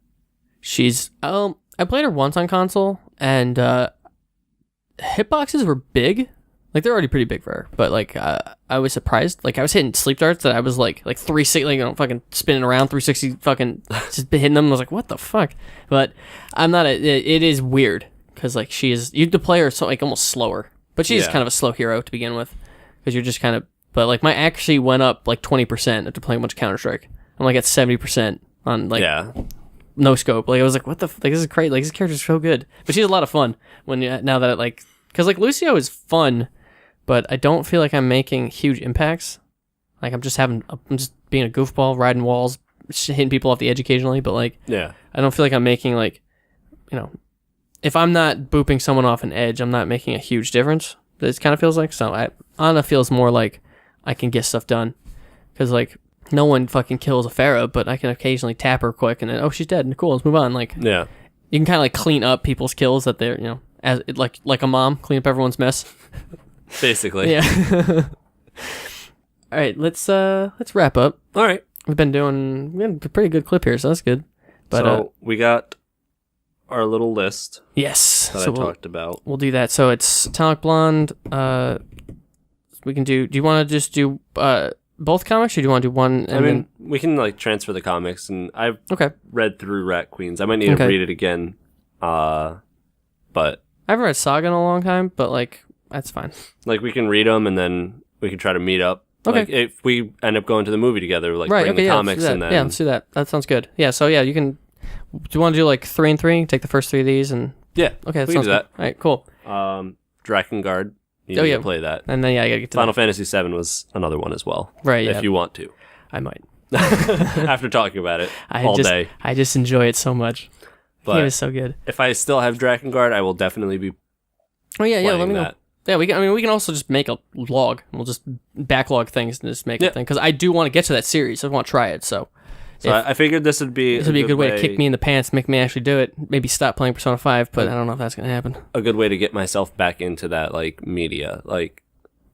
She's I played her once on console, and hitboxes were big. Like, they're already pretty big for her, but like I was surprised. Like, I was hitting sleep darts that I was like 360, like, fucking spinning around 360, fucking just hitting them. I was like, what the fuck? But I'm not. It is weird because like you have to play her so like almost slower, but she's kind of a slow hero to begin with because you're just kind of. But like my accuracy went up like 20% after playing a bunch of Counter-Strike. I'm like at 70% on like no scope. Like I was like, what the like this is great. Like this character's so good, but she's a lot of fun now that like because like Lucio is fun. But I don't feel like I'm making huge impacts. Like I'm just being a goofball, riding walls, hitting people off the edge occasionally. But like, I don't feel like I'm making like, if I'm not booping someone off an edge, I'm not making a huge difference. It kind of feels like. So Ana feels more like I can get stuff done. Because like, no one fucking kills a Pharah, but I can occasionally tap her quick and then, oh, she's dead. And cool, let's move on. Like, you can kind of like clean up people's kills that they're, as like a mom, clean up everyone's mess. Basically. Yeah. All right, let's wrap up. All right. We had a pretty good clip here, so that's good. But so we got our little list. Yes. That I talked about. We'll do that. So it's Tonic Blonde. We can do you want to just do both comics or do you want to do one then we can like transfer the comics and I've read through Rat Queens. I might need to read it again. But I haven't read Saga in a long time, but like that's fine. Like, we can read them, and then we can try to meet up. Okay. Like, if we end up going to the movie together, like, bring the comics and then... Yeah, let's do that. That sounds good. Yeah, so, yeah, you can... Do you want to do, like, 3 and 3? Take the first 3 of these and... Yeah, okay, we can do that. All right, cool. Drakengard. You need to play that. And then, I gotta get to Final Fantasy VII was another one as well. Right, if you want to. I might. After talking about it day. I just enjoy it so much. The game is so good. If I still have Drakengard, I will definitely be let me know. Yeah, we can also just make a log. We'll just backlog things and just make a thing. Because I do want to get to that series. I want to try it, so... I figured this would be... This would be a good way to kick me in the pants, make me actually do it. Maybe stop playing Persona 5, but I don't know if that's going to happen. A good way to get myself back into that, like, media. Like,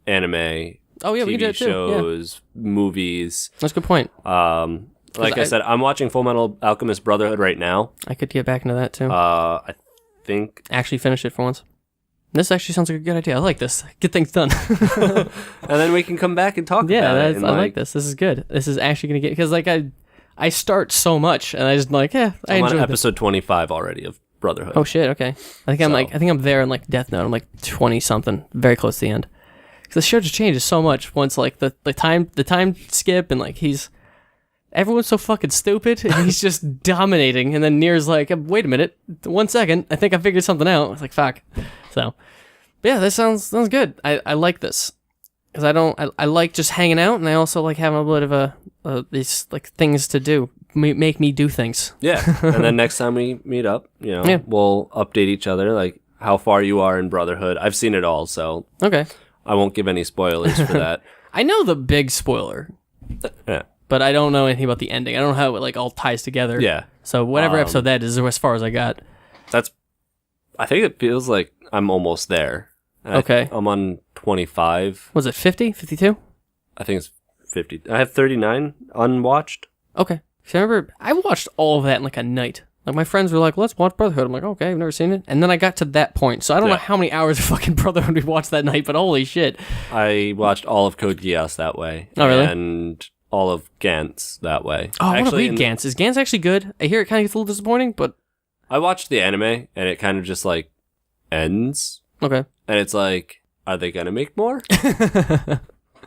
anime, we can do it too. shows, movies. That's a good point. Like I said, I'm watching Full Metal Alchemist Brotherhood right now. I could get back into that, too. I think... Actually finish it for once. This actually sounds like a good idea. I like this. Get things done. And then we can come back and talk about it. Yeah, I like this. This is good. This is actually going to get... Because, like, I start so much, and I just, like, I enjoy I'm on episode 25 already of Brotherhood. Oh, shit, okay. I think I'm there in, like, Death Note. I'm, like, 20-something. Very close to the end. Because the show just changes so much once, like, the time skip, and, like, everyone's so fucking stupid, and he's just dominating, and then Nier's like, wait a minute, 1 second, I think I figured something out. It's like, fuck. So, yeah, this sounds good. I like this. Because I like just hanging out, and I also like having a bit of these, like, things to do. Make me do things. Yeah, and then next time we meet up, we'll update each other, like, how far you are in Brotherhood. I've seen it all, so... Okay. I won't give any spoilers for that. I know the big spoiler. Yeah. But I don't know anything about the ending. I don't know how it like all ties together. Yeah. So whatever episode that is as far as I got. I think it feels like I'm almost there. Okay. I'm on 25. Was it 50? 52? I think it's 50. I have 39 unwatched. Okay. So I remember I watched all of that in like a night. Like my friends were like, let's watch Brotherhood. I'm like, okay, I've never seen it. And then I got to that point. So I don't know how many hours of fucking Brotherhood we watched that night, but holy shit. I watched all of Code Geass that way. Oh, really? And all of Gantz that way. Oh, I want to read Gantz. Is Gantz actually good? I hear it kind of gets a little disappointing, but... I watched the anime, and it kind of just, like, ends. Okay. And it's like, are they going to make more? I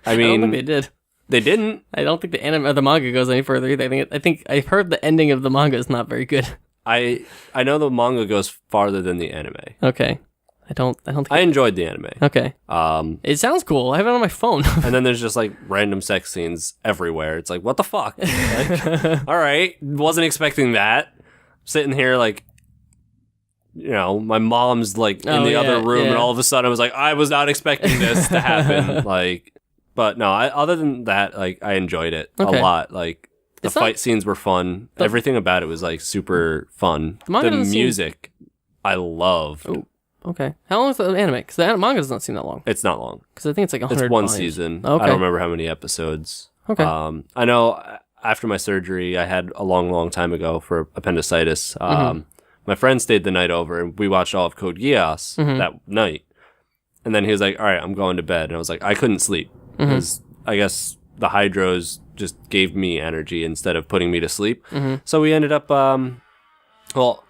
I mean... don't think they did. They didn't. I don't think the anime or the manga goes any further either. I think I've heard the ending of the manga is not very good. I know the manga goes farther than the anime. Okay. I don't think I enjoyed the anime. Okay. It sounds cool. I have it on my phone. And then there's just like random sex scenes everywhere. It's like, what the fuck? Like, all right, wasn't expecting that. Sitting here like my mom's like in the other room, and all of a sudden I was like, I was not expecting this to happen. Like, but no, other than that, like, I enjoyed it a lot. Like, the fight scenes were fun. Everything about it was like super fun. The music, I loved. Oh, okay. How long is the anime? Because the manga does not seem that long. It's not long. Because I think it's like 100. It's one season. Okay. I don't remember how many episodes. Okay. I know after my surgery I had a long time ago for appendicitis. My friend stayed the night over, and we watched all of Code Geass that night. And then he was like, all right, I'm going to bed. And I was like, I couldn't sleep. Because I guess the hydros just gave me energy instead of putting me to sleep. So we ended up,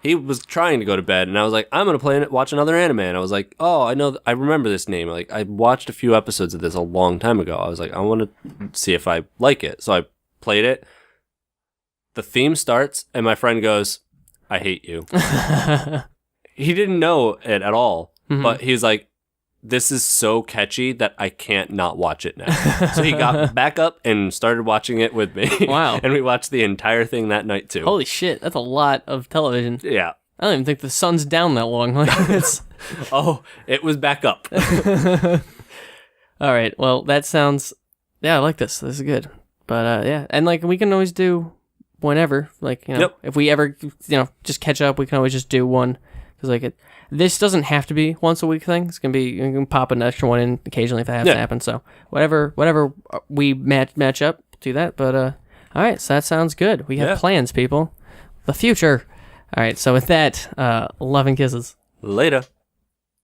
he was trying to go to bed, and I was like, I'm going to watch another anime. And I was like, oh, I remember this name. Like, I watched a few episodes of this a long time ago. I was like, I want to see if I like it. So I played it. The theme starts, and my friend goes, I hate you. He didn't know it at all, but he's like, this is so catchy that I can't not watch it now. So he got back up and started watching it with me. Wow. And we watched the entire thing that night too. Holy shit, that's a lot of television. Yeah. I don't even think the sun's down that long. Like, it's... Oh, it was back up. All right, well, that sounds... Yeah, I like this. This is good. But yeah, and like, we can always do whenever, like, if we ever, just catch up, we can always just do one. Because like, this doesn't have to be once a week thing. It's gonna be, you can pop an extra one in occasionally if that has to happen. So whatever we match up, do that. But all right, so that sounds good. We have plans, people. The future. All right, so with that, love and kisses. Later.